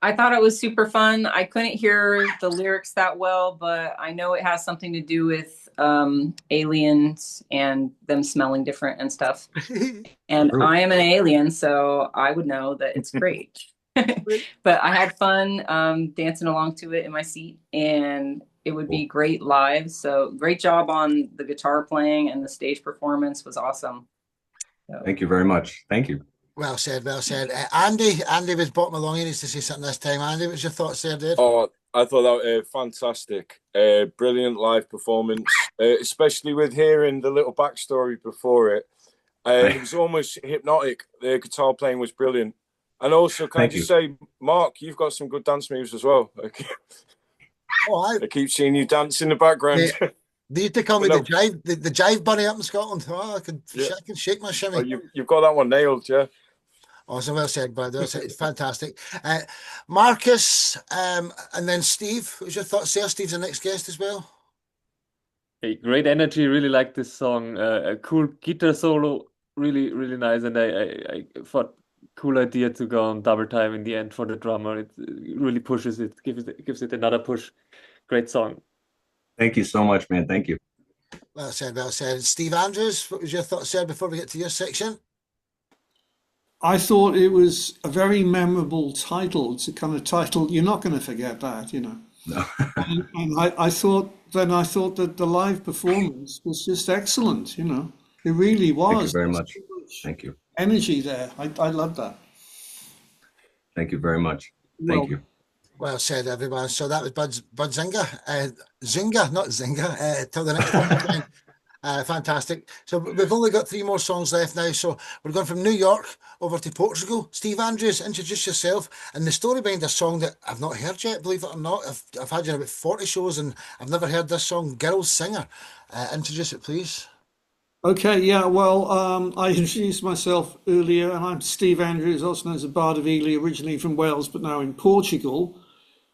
I thought it was super fun. I couldn't hear the lyrics that well, but I know it has something to do with aliens and them smelling different and stuff. And True. I am an alien, so I would know that it's great. But I had fun dancing along to it in my seat, and it would be great live. So great job on the guitar playing, and the stage performance was awesome. So. Thank you very much. Thank you. Well said, well said. Andy was bottom along. He needs to say something this time. Andy, what's your thoughts there, Dave? Oh, I thought that was fantastic. Brilliant live performance, especially with hearing the little backstory before it. It was almost hypnotic. The guitar playing was brilliant. And also, can I just say, Mark, you've got some good dance moves as well. I keep seeing you dance in the background. They used to call me the jive bunny up in Scotland. Oh, I can shake my shimmy. Oh, you've got that one nailed, yeah. Awesome, well said, bud. It's fantastic. Marcus, and then Steve. What was your thoughts there? Steve's the next guest as well. Hey, great energy. Really like this song. A cool guitar solo. Really, really nice. And I thought cool idea to go on double time in the end for the drummer. It really pushes it, gives it another push. Great song. Thank you so much, man. Thank you. Well said, well said. Steve Andrews, what was your thoughts there before we get to your section? I thought it was a very memorable title. It's a kind of title you're not going to forget that, you know. No. and I thought that the live performance was just excellent, you know. It really was. Thank you very much. Thank you. Energy there. I love that. Thank you very much. Thank you. Well said, everyone. So that was Bud Zinga. Zynga, not Zinga. Till the next time. Fantastic. So we've only got 3 more songs left now. So we're going from New York over to Portugal. Steve Andrews, introduce yourself and the story behind a song that I've not heard yet, believe it or not. I've had you in about 40 shows and I've never heard this song, Girls Singer. Introduce it, please. Okay, yeah, well, I introduced myself earlier, and I'm Steve Andrews, also known as the Bard of Ely, originally from Wales, but now in Portugal.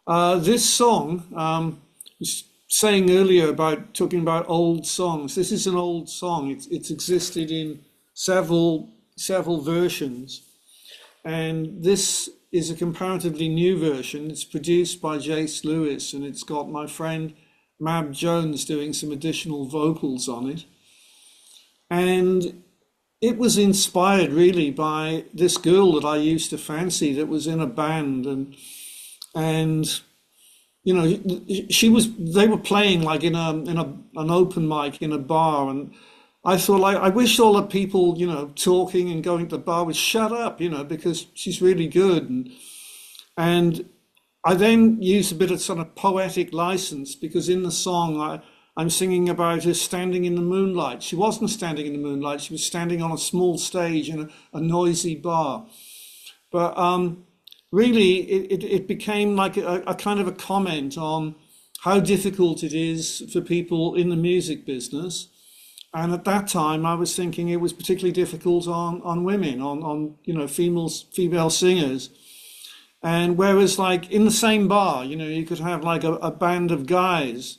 This song, was saying earlier about talking about old songs. This is an old song. It's existed in several versions, and this is a comparatively new version. It's produced by Jace Lewis, and it's got my friend Mab Jones doing some additional vocals on it. And it was inspired really by this girl that I used to fancy that was in a band, and you know, they were playing like in an open mic in a bar, and I thought, like, I wish all the people, you know, talking and going to the bar would shut up, you know, because she's really good. And I then used a bit of sort of poetic license, because in the song I'm singing about her standing in the moonlight. She wasn't standing in the moonlight. She was standing on a small stage in a noisy bar. But really, it became like a kind of a comment on how difficult it is for people in the music business. And at that time, I was thinking it was particularly difficult on women, on you know, female singers. And whereas, like, in the same bar, you know, you could have like a band of guys.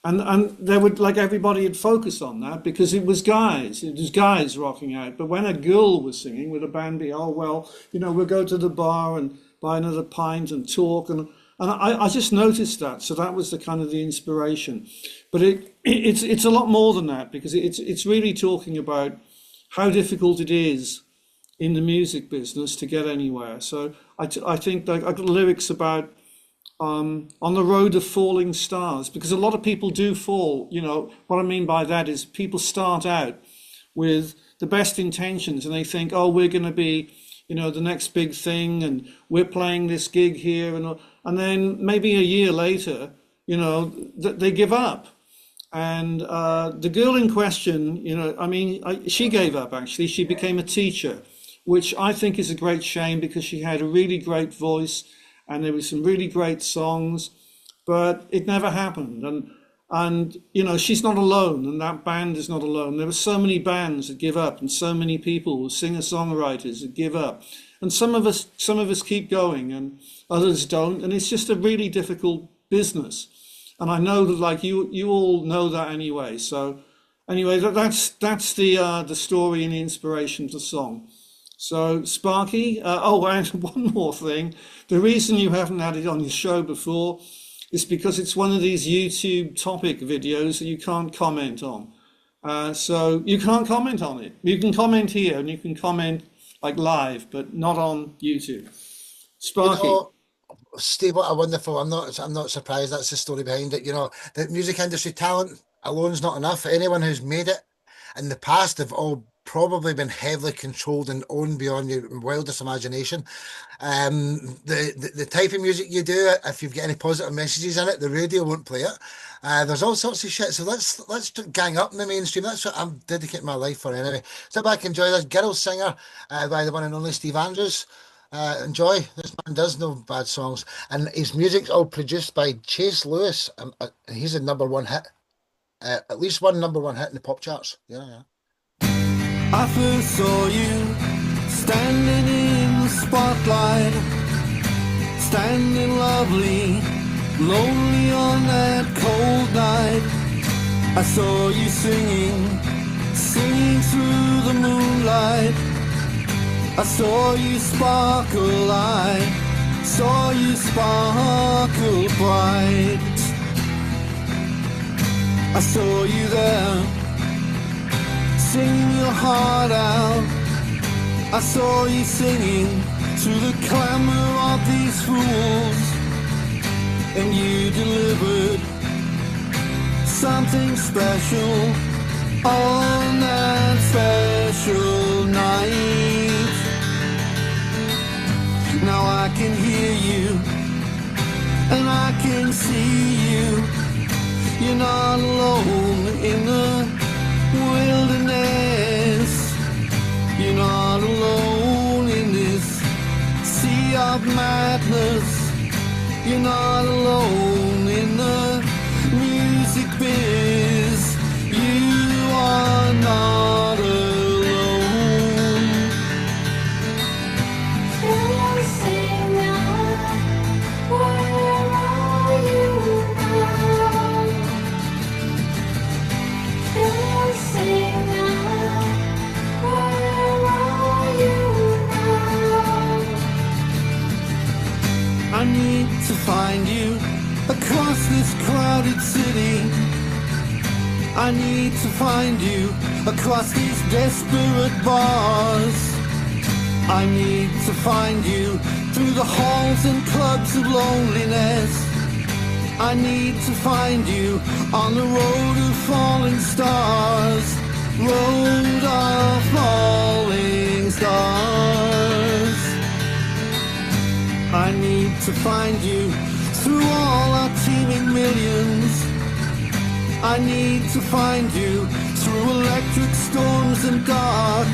And they would, like, everybody had focused on that because it was guys rocking out. But when a girl was singing, would a band be, oh, well, you know, we'll go to the bar and buy another pint and talk. And I just noticed that. So that was the kind of the inspiration. But it's a lot more than that, because it's really talking about how difficult it is in the music business to get anywhere. So I think that I got lyrics about on the road of falling stars, because a lot of people do fall. You know, what I mean by that is people start out with the best intentions and they think, oh, we're going to be, you know, the next big thing, and we're playing this gig here, and then maybe a year later, you know, they give up. And the girl in question, you know, I mean, she gave up, actually. She became a teacher, which I think is a great shame, because she had a really great voice and there were some really great songs, but it never happened. And you know, she's not alone, and that band is not alone. There were so many bands that give up, and so many people, singer-songwriters, that give up. And some of us keep going, and others don't. And it's just a really difficult business. And I know that, like, you all know that anyway. So anyway, that's the story and the inspiration for the song. So Sparky, oh, and one more thing. The reason you haven't had it on your show before is because it's one of these YouTube topic videos that you can't comment on. So you can't comment on it. You can comment here, and you can comment like live, but not on YouTube. Sparky. You know, Steve, what a wonderful, I'm not surprised. That's the story behind it. You know, the music industry talent alone is not enough. Anyone who's made it in the past have all probably been heavily controlled and owned beyond your wildest imagination. The type of music you do, if you've got any positive messages in it, the radio won't play it. There's all sorts of shit. So let's gang up in the mainstream. That's what I'm dedicating my life for anyway. Sit back, enjoy this. Girl Singer by the one and only Steve Andrews. Enjoy. This man does no bad songs, and his music's all produced by Chase Lewis. He's a #1 hit, at least one #1 hit in the pop charts. Yeah. I first saw you standing in the spotlight, standing lovely, lonely on that cold night. I saw you singing through the moonlight. I saw you sparkle, I saw you sparkle bright. I saw you there, singing your heart out. I saw you singing through the clamor of these fools, and you delivered something special on that special night. Now I can hear you and I can see you. You're not alone in the wilderness. You're not alone in this sea of madness. You're not alone in the music biz. You are not alone. Hey, singer, where are you now? Hey, singer, where are you now? I need to find you across this crowded city. I need to find you across these desperate bars. I need to find you through the halls and clubs of loneliness. I need to find you on the road of falling stars. Road of falling stars. I need to find you through all our teeming millions. I need to find you through electric storms and dark.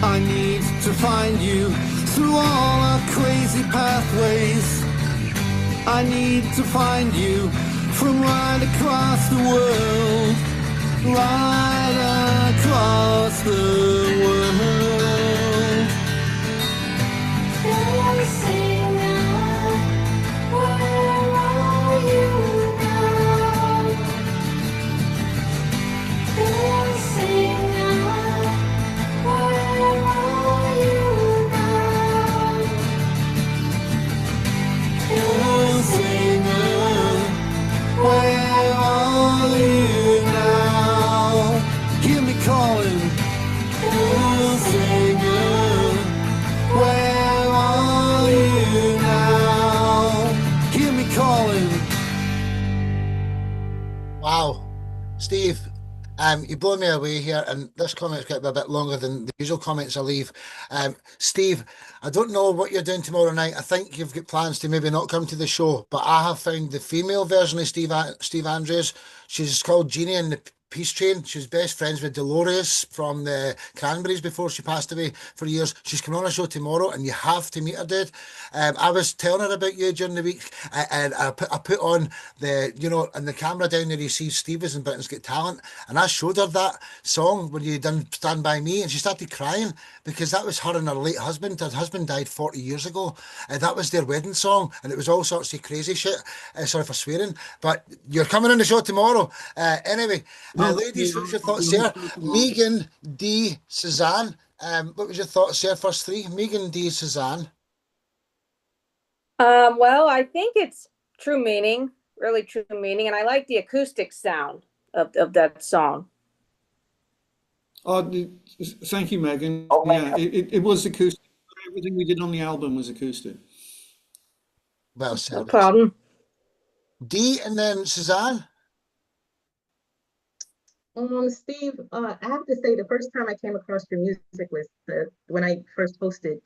I need to find you through all our crazy pathways. I need to find you from right across the world. Right across the world. Hey, singer, where are you now? Hey, singer, where are you now? Oh, singer, where are you now? Hear me calling. Oh, singer, where are you now? Hear me calling. Wow, Steve, you blow me away here, and this comment's got to be a bit longer than the usual comments I leave. Steve, I don't know what you're doing tomorrow night. I think you've got plans to maybe not come to the show, but I have found the female version of Steve Andrews. She's called Jeannie in the Peace Train. She was best friends with Dolores from the Cranberries before she passed away for years. She's coming on a show tomorrow, and you have to meet her, dude. I was telling her about you during the week, and I put on the, and the camera down there, you see Steve was in Britain's Got Talent, and I showed her that song when you done Stand By Me, and she started crying because that was her and her late husband. Her husband died 40 years ago, and that was their wedding song, and it was all sorts of crazy shit. Sorry for swearing, but you're coming on the show tomorrow. Anyway, ladies, what's your thoughts there? Megan, D, Suzanne. What was your thoughts there? First three. Megan, D, Suzanne. Well, I think it's true meaning, really true meaning, and I like the acoustic sound of that song. Thank you, Megan. Yeah, it was acoustic. Everything we did on the album was acoustic. Well said. No problem. D, and then Suzanne. Steve, I have to say the first time I came across your music was when I first hosted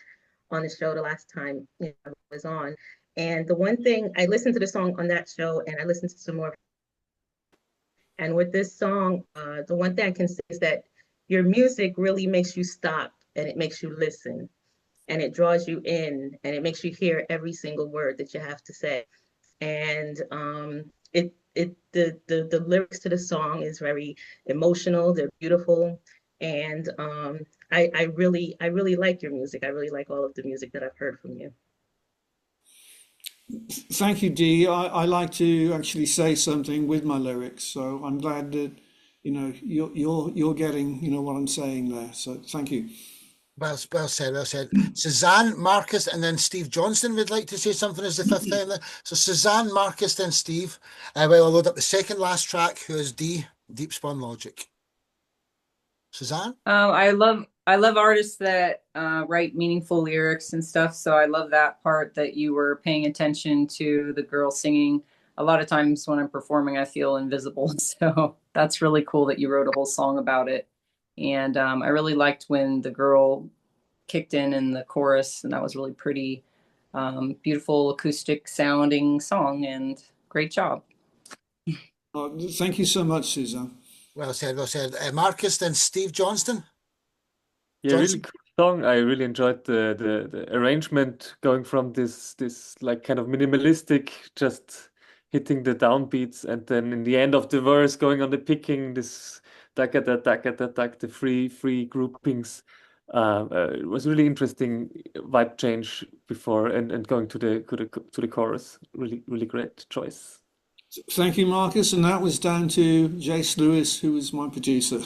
on the show the last time I was on. And the one thing, I listened to the song on that show and I listened to some more. And with this song, the one thing I can say is that your music really makes you stop and it makes you listen and it draws you in and it makes you hear every single word that you have to say. And the lyrics to the song is very emotional, they're beautiful. And I really like your music. I really like all of the music that I've heard from you. Thank you, Dee. I like to actually say something with my lyrics, so I'm glad that you're getting what I'm saying there. So thank you. Well said, well said. Suzanne, Marcus, and then Steve Johnston would like to say something as the fifth time there. So Suzanne, Marcus, then Steve. I'll load up the second last track, who is D, Deep Spawn Logic. Suzanne? I love artists that write meaningful lyrics and stuff. So I love that part that you were paying attention to the girl singing. A lot of times when I'm performing, I feel invisible. So that's really cool that you wrote a whole song about it. And I really liked when the girl kicked in the chorus, and that was really pretty. Beautiful acoustic sounding song, and great job. Thank you so much, Susan. Well said, well said. Marcus, then Steve Johnston. Yeah, really cool song. I really enjoyed the arrangement going from this like kind of minimalistic, just hitting the downbeats, and then in the end of the verse going on the picking, this tak the free groupings. It was really interesting vibe change before and going to the chorus. Really great choice. Thank you, Marcus. And that was down to Jace Lewis, who was my producer.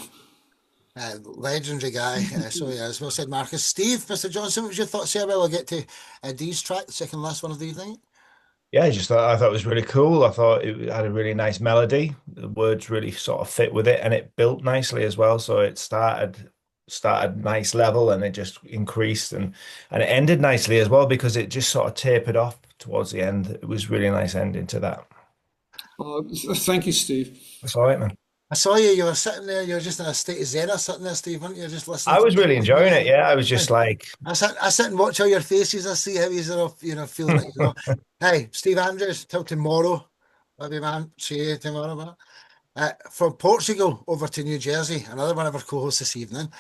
Legendary guy. So yeah, as well said, Marcus. Steve, Mr. Johnson, what was your thoughts here? Well, I'll get to Dee's track, the second last one of the evening. Yeah, I thought it was really cool. I thought it had a really nice melody. The words really sort of fit with it, and it built nicely as well. So it started nice level, and it just increased, and it ended nicely as well, because it just sort of tapered off towards the end. It was really nice ending to that. Thank you, Steve. That's all right, man. I saw you were sitting there, you were just in a state of zen or sitting there, Steve, weren't you? Just listening. I was really enjoying it, yeah. I was just like... I sit and watch all your faces. I see how you're feeling it, Hey, Steve Andrews, till tomorrow. Love you, man. See you tomorrow, man. From Portugal over to New Jersey, another one of our co-hosts this evening.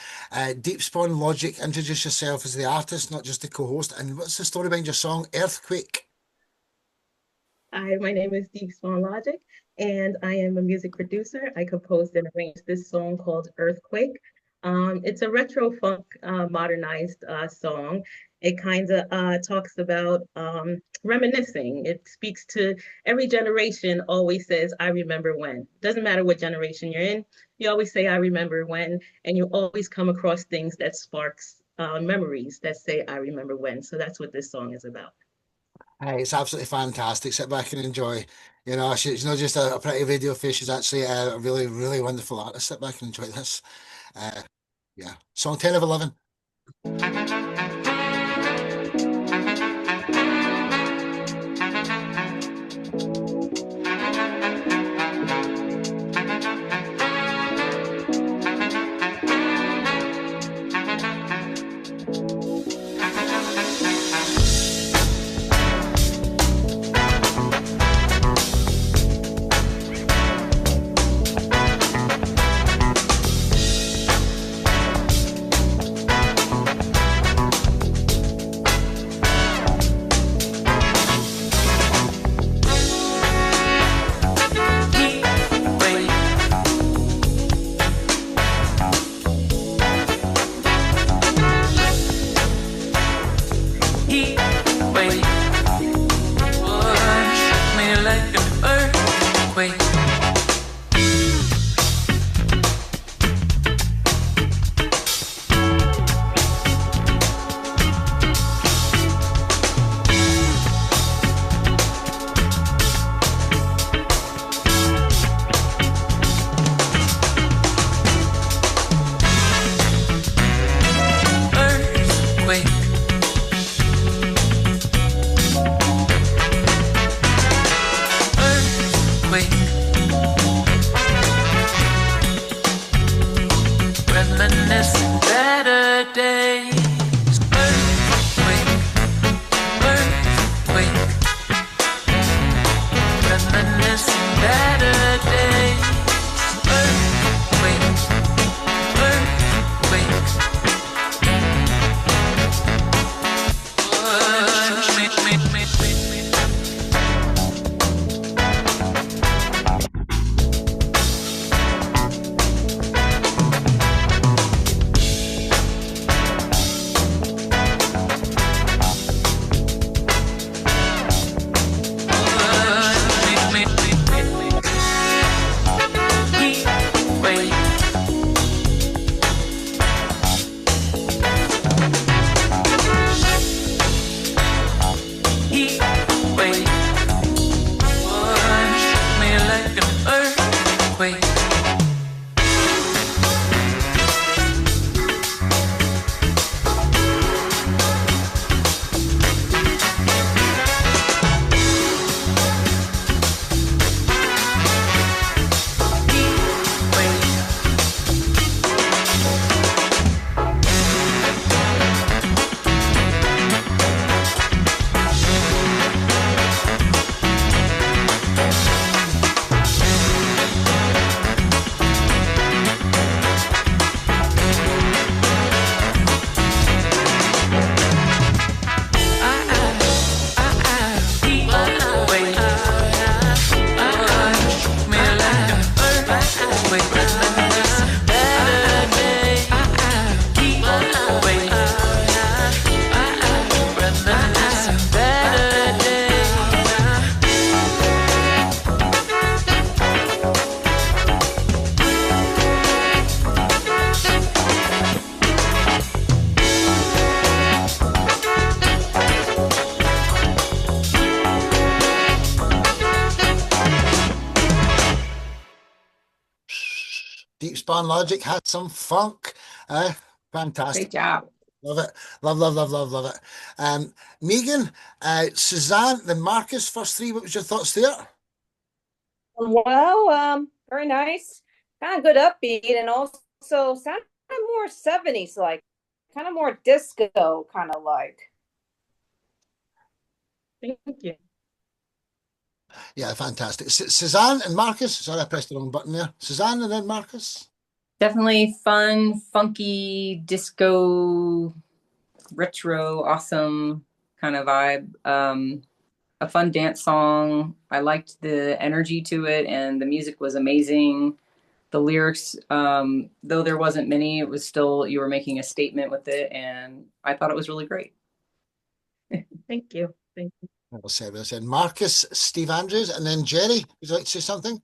Deep Spawn Logic, introduce yourself as the artist, not just the co-host. And what's the story behind your song, Earthquake? Hi, my name is Deep Spawn Logic, and I am a music producer. I composed and arranged this song called Earthquake. It's a retro funk modernized song. It kind of talks about reminiscing. It speaks to every generation, always says, I remember when. Doesn't matter what generation you're in, you always say, I remember when, and you always come across things that sparks memories that say, I remember when. So that's what this song is about. Hey, it's absolutely fantastic. Sit back and enjoy. She's not just a pretty radio face, she's actually a really, really wonderful artist. Sit back and enjoy this. Yeah, song 10 of 11. Deep Spawn Logic had some funk. Fantastic. Great job. Love it. Love it. Megan, Suzanne, then Marcus, first three. What was your thoughts there? Well, very nice. Kind of good upbeat and also sound more 70s like, kind of more disco kind of like. Thank you. Yeah, fantastic. Suzanne and Marcus. Sorry, I pressed the wrong button there. Suzanne and then Marcus. Definitely fun, funky, disco, retro, awesome kind of vibe. A fun dance song. I liked the energy to it, and the music was amazing. The lyrics, though there wasn't many, it was still, you were making a statement with it, and I thought it was really great. Thank you. Thank you. Well said. Marcus, Steve Andrews, and then Jerry. Would you like to say something?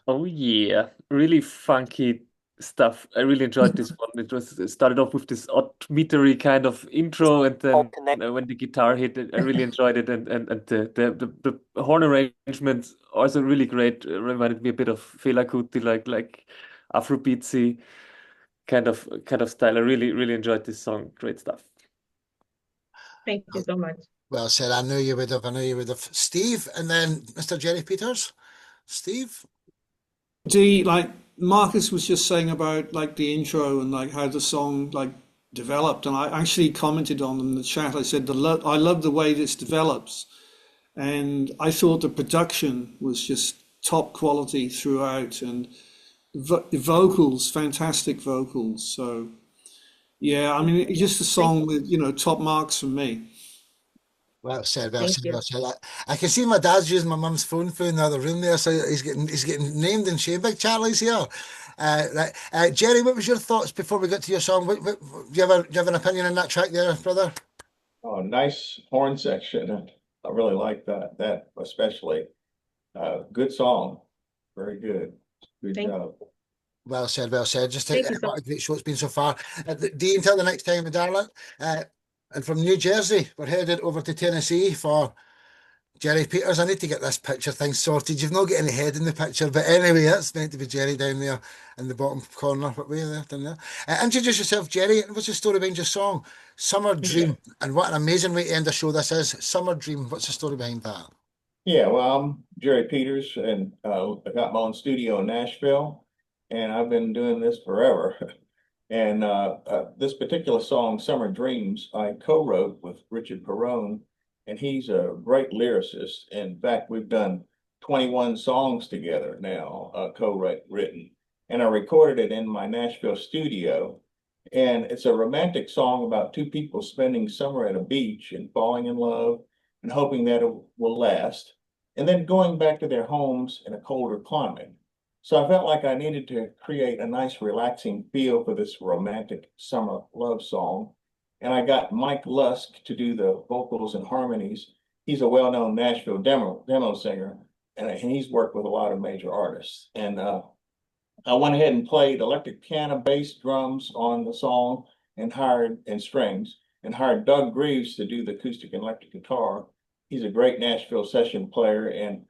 Oh yeah, really funky stuff. I really enjoyed this one. It started off with this odd metery kind of intro, and then when the guitar hit, I really enjoyed it, and the horn arrangement also really great. Reminded me a bit of Fela Kuti, like Afrobeatsy kind of style. I really enjoyed this song. Great stuff. Thank you so much. Well said. I knew you would have. Steve, and then Mr. Jerry Peters. Steve. Like Marcus was just saying about like the intro and like how the song like developed, and I actually commented on in the chat. I said I love the way this develops, and I thought the production was just top quality throughout, and the vocals, fantastic vocals. So yeah, I mean, it's just a song with top marks from me. Well said. Thank you. I can see my dad's using my mum's phone in the other room there, so he's getting named and shamed. Big Charlie's here. Right. Jerry, what was your thoughts before we got to your song? Do you have an opinion on that track there, brother? Oh, nice horn section. I really like that especially. Good song. Very good. Good job. Well said. Just Thank you what a great show it's been so far. Dee, until the next time, darling. And from New Jersey, we're headed over to Tennessee for Jerry Peters. I need to get this picture thing sorted. You've not got any head in the picture, but anyway, that's meant to be Jerry down there in the bottom corner. What way there, down there? Introduce yourself, Jerry. What's the story behind your song, Summer Dream? And what an amazing way to end a show this is. Summer Dream. What's the story behind that? Yeah, well, I'm Jerry Peters, and I got my own studio in Nashville, and I've been doing this forever. And this particular song, Summer Dreams, I co-wrote with Richard Perrone, and he's a great lyricist. In fact, we've done 21 songs together now, co-written. And I recorded it in my Nashville studio. And it's a romantic song about two people spending summer at a beach and falling in love and hoping that it will last, and then going back to their homes in a colder climate. So I felt like I needed to create a nice relaxing feel for this romantic summer love song. And I got Mike Lusk to do the vocals and harmonies. He's a well-known Nashville demo singer, and he's worked with a lot of major artists. And I went ahead and played electric piano, bass, drums on the song, and strings, and hired Doug Greaves to do the acoustic and electric guitar. He's a great Nashville session player, and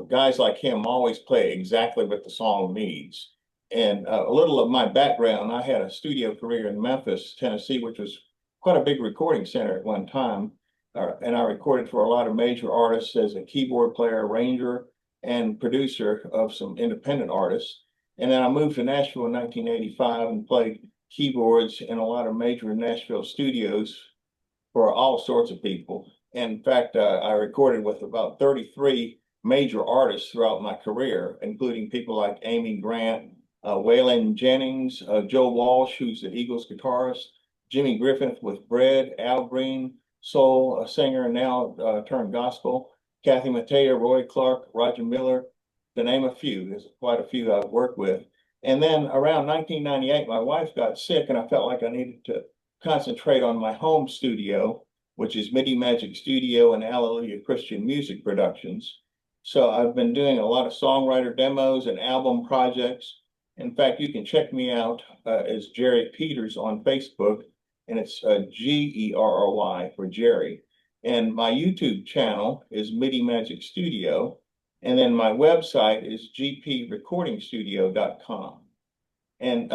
guys like him always play exactly what the song needs. And a little of my background, I had a studio career in Memphis, Tennessee, which was quite a big recording center at one time. And I recorded for a lot of major artists as a keyboard player, arranger, and producer of some independent artists. And then I moved to Nashville in 1985 and played keyboards in a lot of major Nashville studios for all sorts of people. In fact, I recorded with about 33 major artists throughout my career, including people like Amy Grant, Waylon Jennings, Joe Walsh, who's the Eagles guitarist, Jimmy Griffith with Bread, Al Green, soul singer, now turned gospel, Kathy Mattea, Roy Clark, Roger Miller, to name a few. There's quite a few I've worked with. And then around 1998, my wife got sick, and I felt like I needed to concentrate on my home studio, which is MIDI Magic Studio and Alleluia Christian Music Productions. So I've been doing a lot of songwriter demos and album projects. In fact, you can check me out as Jerry Peters on Facebook, and it's Gerry for Jerry. And my YouTube channel is MIDI Magic Studio. And then my website is gprecordingstudio.com. And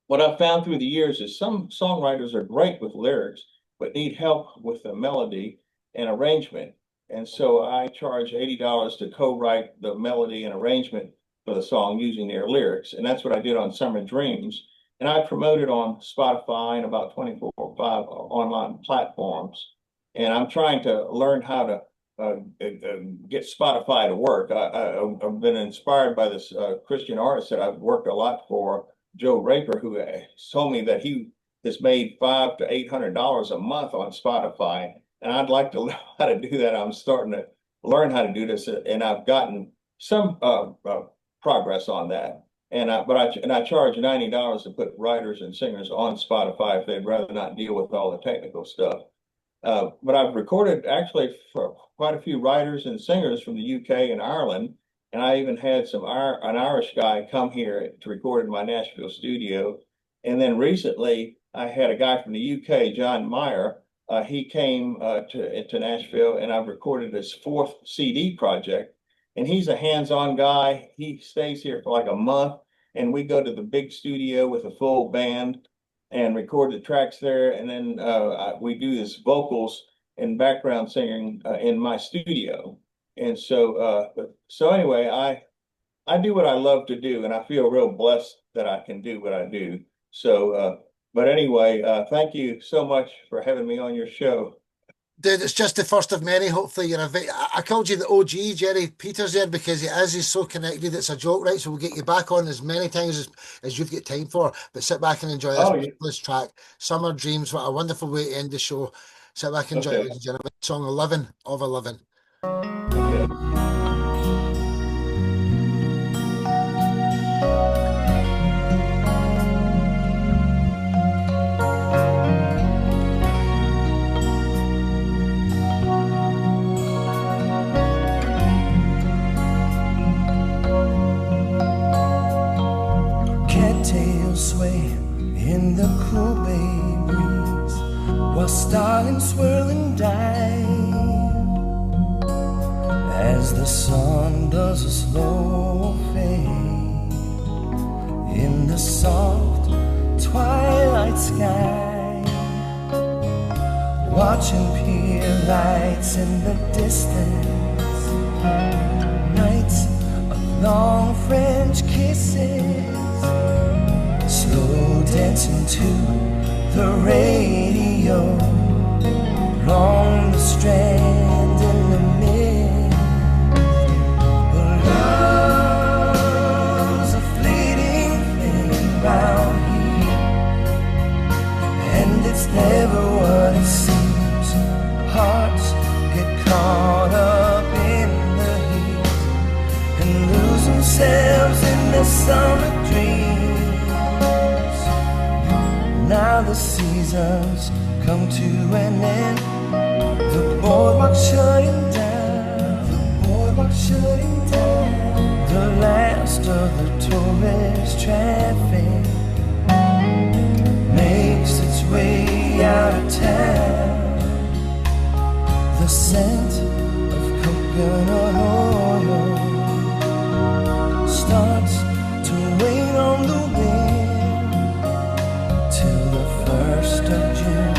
what I've found through the years is some songwriters are great with lyrics, but need help with the melody and arrangement. And so I charge $80 to co-write the melody and arrangement for the song using their lyrics. And that's what I did on Summer Dreams. And I promoted on Spotify and about 24 or 5 online platforms. And I'm trying to learn how to get Spotify to work. I've been inspired by this Christian artist that I've worked a lot for, Joe Raper, who told me that he has made $500 to $800 a month on Spotify. And I'd like to learn how to do that. I'm starting to learn how to do this, and I've gotten some progress on that. And I charge $90 to put writers and singers on Spotify if they'd rather not deal with all the technical stuff. But I've recorded actually for quite a few writers and singers from the UK and Ireland. And I even had an Irish guy come here to record in my Nashville studio. And then recently I had a guy from the UK, John Meyer. He came to Nashville, and I've recorded his 4th CD project. And he's a hands-on guy. He stays here for like a month, and we go to the big studio with a full band and record the tracks there. And then we do this vocals and background singing in my studio. And so anyway, I do what I love to do, and I feel real blessed that I can do what I do. So, but anyway, thank you so much for having me on your show. Dude, it's just the first of many. Hopefully you're I called you the OG Jerry Peters there because he's so connected. It's a joke, right? So we'll get you back on as many times as you've got time for. But sit back and enjoy this track. Summer Dreams, what a wonderful way to end the show. Sit back and enjoy it, ladies and gentlemen. Song 11 of 11. Sway in the cool bay breeze while starlings swirl and dive as the sun does a slow fade in the soft twilight sky, watching pier lights in the distance, nights of long French kisses, slow dancing to the radio along the strand in the mist. But love's a fleeting thing round here, and it's never what it seems. Hearts get caught up in the heat and lose themselves in the summer dream. Now the seasons come to an end, the boardwalk shutting down, the last of the tourist traffic makes its way out of town. The scent of coconut oil starts to rain on the wind. 1st of June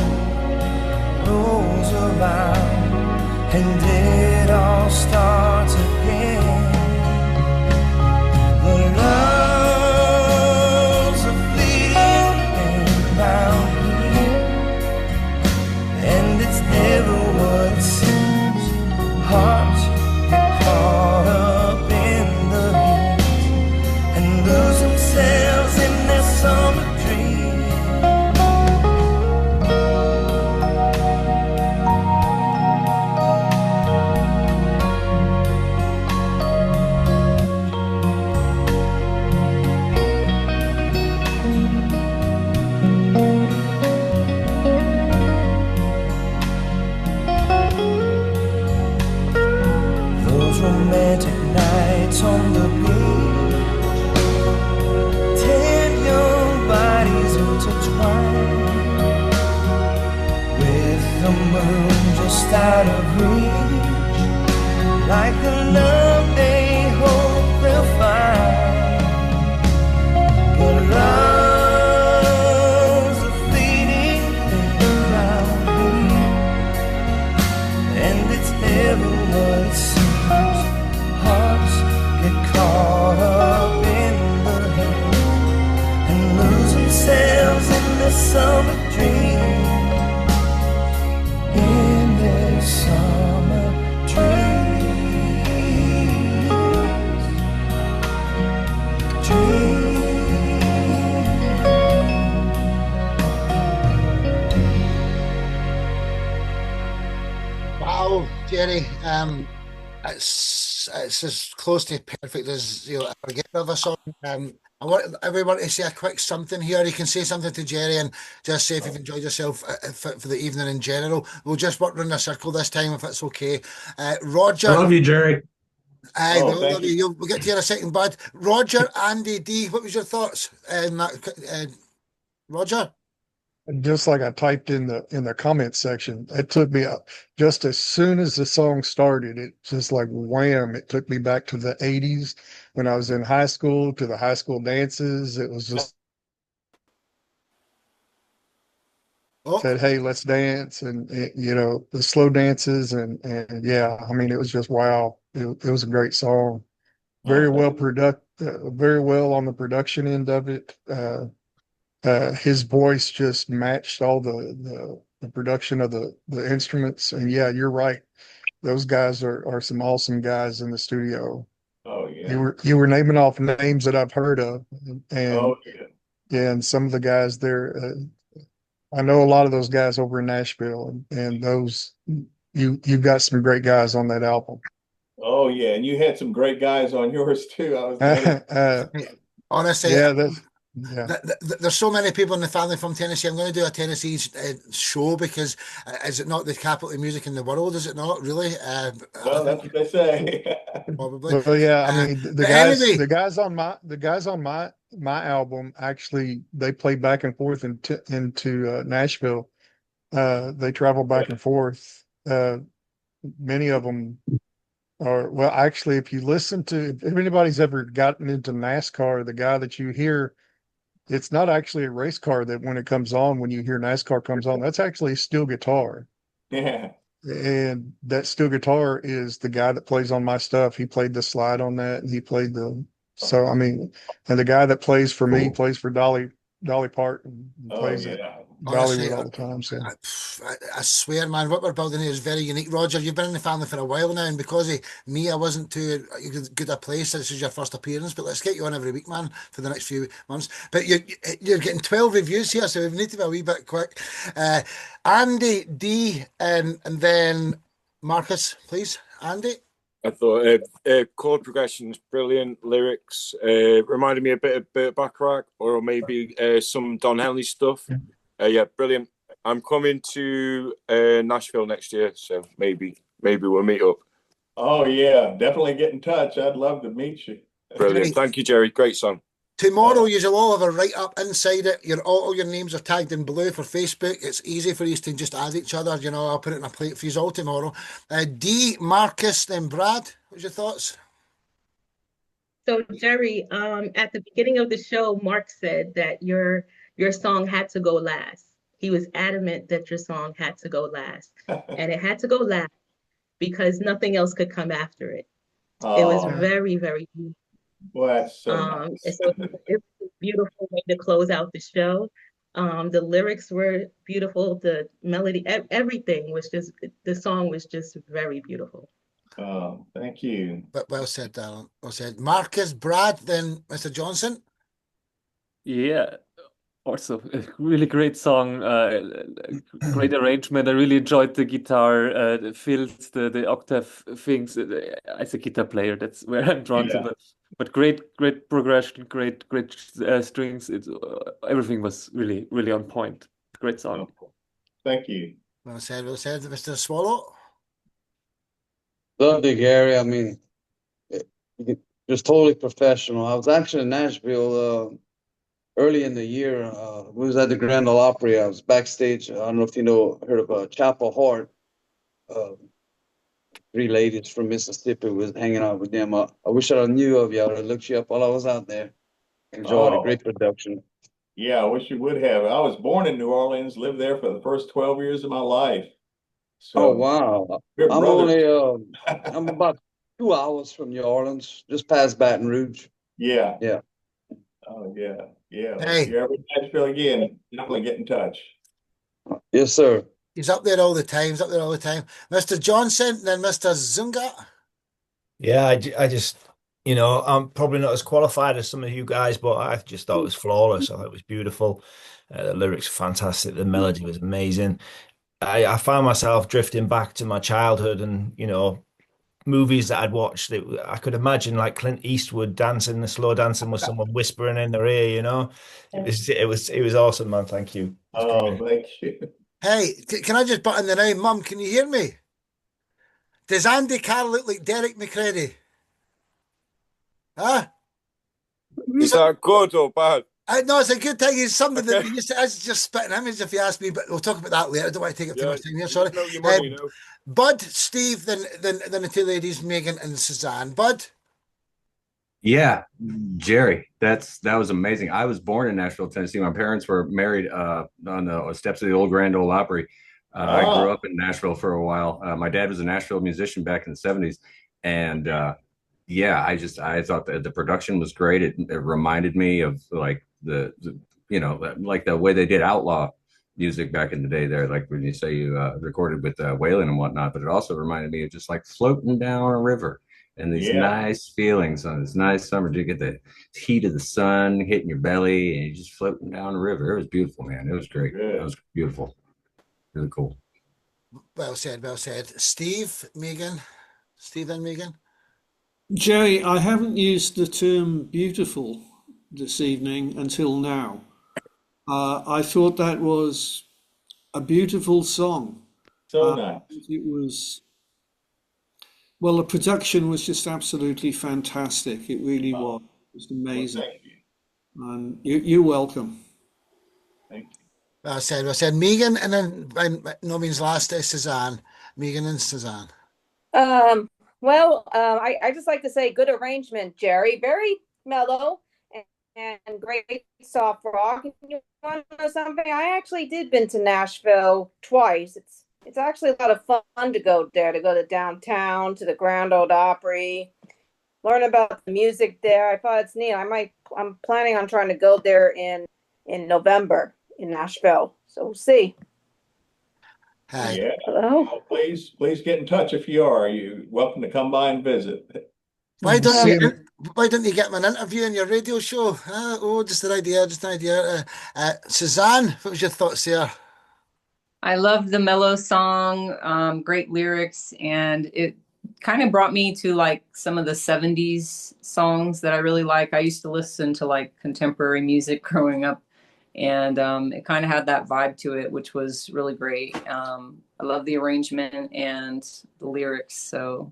rolls around and it all starts again. But love's a fleeting thing round here, and it's never what it seems. Hearts get caught up in the heat and lose themselves in their summer dreams. Romantic nights on the beach, 10 young bodies intertwined, with the moon just out of reach, like the love they hope they'll find. But everyone seems. Hearts get caught up in the haze and lose themselves in the summer dream. In their summer dreams. Wow, Jerry, it's as close to perfect as you'll ever get of a song. I want everyone to say a quick something here. You can say something to Jerry and just say if you've enjoyed yourself for the evening in general. We'll just work around a circle this time if it's okay. Roger. I love you, Jerry. I Oh, know, thank love you. We'll get to you in a second, bud. Roger, Andy, D, what was your thoughts? Roger? Just like I typed in the comment section, it took me just as soon as the song started, it just like wham, it took me back to the 80s when I was in high school, to the high school dances. It was just said, hey, let's dance, and the slow dances, and yeah, I mean, it was just wow. It was a great song. Very well very well on the production end of it. His voice just matched all the production of the instruments. And yeah, you're right. Those guys are some awesome guys in the studio. Oh yeah. You were naming off names that I've heard of, and Oh yeah. yeah, and some of the guys there. I know a lot of those guys over in Nashville, and those you've got some great guys on that album. Oh yeah, and you had some great guys on yours too. I was noticing. Honestly, yeah, there's so many people in the family from Tennessee. I'm going to do a Tennessee show because is it not the capital of music in the world? Is it not really? Well, that's what they say. Probably. Well, yeah, I mean but anyway, the guys on my album actually they play back and forth into Nashville. They travel back and forth. Many of them are, well, actually, if you listen to, if anybody's ever gotten into NASCAR, the guy that you hear, it's not actually a race car that when it comes on, when you hear NASCAR comes on, that's actually a steel guitar. Yeah. And that steel guitar is the guy that plays on my stuff. He played the slide on that, and he played so I mean, and the guy that plays for me plays for Dolly Parton, and plays at honestly, Dollywood all the time. So I swear, man, what we're building here is very unique. Roger, you've been in the family for a while now, and because of me, I wasn't too good a place. This is your first appearance, but let's get you on every week, man, for the next few months. But you're getting 12 reviews here, so we need to be a wee bit quick. Andy, D, and then Marcus, please. Andy? I thought chord progression's brilliant, lyrics reminded me a bit of Burt Bacharach or maybe some Don Henley stuff. Yeah, brilliant. I'm coming to Nashville next year, so maybe we'll meet up. Oh yeah, definitely get in touch. I'd love to meet you. Brilliant. Thank you, Jerry. Great song. Tomorrow, you'll all have a write up inside it. All your names are tagged in blue for Facebook. It's easy for you to just add each other. I'll put it in a plate for you all tomorrow. D, Marcus, then Brad. What's your thoughts? So Jerry, at the beginning of the show, Mark said that your song had to go last. He was adamant that your song had to go last, and it had to go last because nothing else could come after it. It was very, very beautiful. Well, that's so nice. So it was a beautiful way to close out the show. The lyrics were beautiful. The melody, everything was just, the song was just very beautiful. Oh, thank you. But well said, Darren. Well said. Marcus, Brad, then Mr. Johnson. Yeah, also a really great song, great arrangement. I really enjoyed the guitar fills, the octave things. As a guitar player, that's where I'm drawn to. But great progression, great strings. Everything was really, really on point. Great song. Thank you. Well said, Mr. Swallow. Lovely, Gary. I mean, just totally professional. I was actually in Nashville early in the year. We was at the Grand Ole Opry. I was backstage. I don't know if you heard of Chapel Hart. 3 ladies from Mississippi was hanging out with them. I wish I knew of you. I would have looked you up while I was out there. Enjoyed a great production. Yeah, I wish you would have. I was born in New Orleans, lived there for the first 12 years of my life. Oh, So wow. we're I'm brothers. only, I'm about 2 hours from New Orleans, just past Baton Rouge. Yeah. Yeah. Oh, yeah. Yeah. If Hey, you're ever in Nashville again, definitely get in touch. Yes, sir. he's up there all the time. He's up there all the time. Mr. Johnson, then Mr. Zunga. Yeah, I just, I'm probably not as qualified as some of you guys, but I just thought it was flawless. I thought it was beautiful. The lyrics were fantastic. The melody was amazing. I found myself drifting back to my childhood and, movies that I'd watched. I could imagine like Clint Eastwood dancing, the slow dancing with someone whispering in their ear. It was awesome, man. Thank you. It's Oh, great. thank you. Hey, can I just butt in the name? Mum, can you hear me? Does Andy Carr look like Derek McCready? Huh? Is that good or bad? No, it's a good thing. It's something that it's just spitting image if you ask me, but we'll talk about that later. I don't want to take up too Yeah, much time here. you Sorry. know your money, you know. Bud, Steve, then the two ladies, Megan and Suzanne. Bud. Yeah, Jerry, that was amazing. I was born in Nashville, Tennessee. My parents were married on the steps of the old Grand Ole Opry. I grew up in Nashville for a while. My dad was a Nashville musician back in the 70s. And yeah, I thought that the production was great. It reminded me of like like the way they did outlaw music back in the day there, like when you say you recorded with Waylon and whatnot, but it also reminded me of just like floating down a river and these nice feelings on this nice summer. You get the heat of the sun hitting your belly and you're just floating down the river. It was beautiful, man. It was great. It was beautiful. Really cool. Well said, well said. Steve, Megan. Steve and Megan. Jerry, I haven't used the term beautiful this evening until now. I thought that was a beautiful song. So nice. It was, well, the production was just absolutely fantastic. It really was. It was amazing. Well, thank you. And you're welcome. Thank you. Well said, well said. Megan, and then by no means last is Suzanne. Megan and Suzanne. Well, I just like to say good arrangement, Jerry. Very mellow and great soft rock. And you want to know something? I actually did been to Nashville twice. It's actually a lot of fun to go there, to go to downtown, to the Grand Ole Opry, learn about the music there. I thought it's neat. I'm planning on trying to go there in November in Nashville. So we'll see. Hi. Yeah. Hello. Well, please get in touch if you are. You're welcome to come by and visit. Why don't you get me an interview in your radio show? Just an idea, Suzanne, what was your thoughts there? I love the mellow song, great lyrics, and it kind of brought me to like some of the 70s songs that I really like. I used to listen to like contemporary music growing up, and it kind of had that vibe to it, which was really great. I love the arrangement and the lyrics. So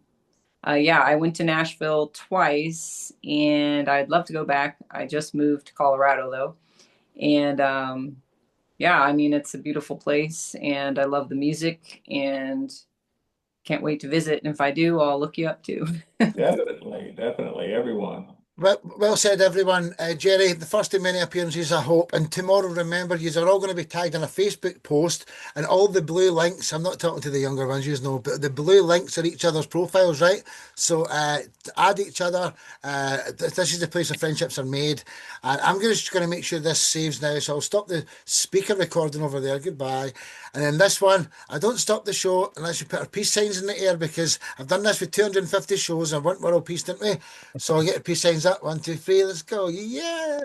yeah, I went to Nashville twice and I'd love to go back. I just moved to Colorado though. And yeah, I mean, it's a beautiful place and I love the music and can't wait to visit. And if I do, I'll look you up too. Definitely, everyone. Well said, everyone. Jerry, the first of many appearances, I hope. And tomorrow, remember, you are all going to be tagged in a Facebook post, and all the blue links, I'm not talking to the younger ones, you know, but the blue links are each other's profiles, right? So add each other. This is the place the friendships are made. And I'm just going to make sure this saves now. So I'll stop the speaker recording over there. Goodbye. And then this one, I don't stop the show unless you put our peace signs in the air, because I've done this with 250 shows. I want world peace, didn't we? So I'll get the peace signs up. 1, 2, 3, let's go. Yeah.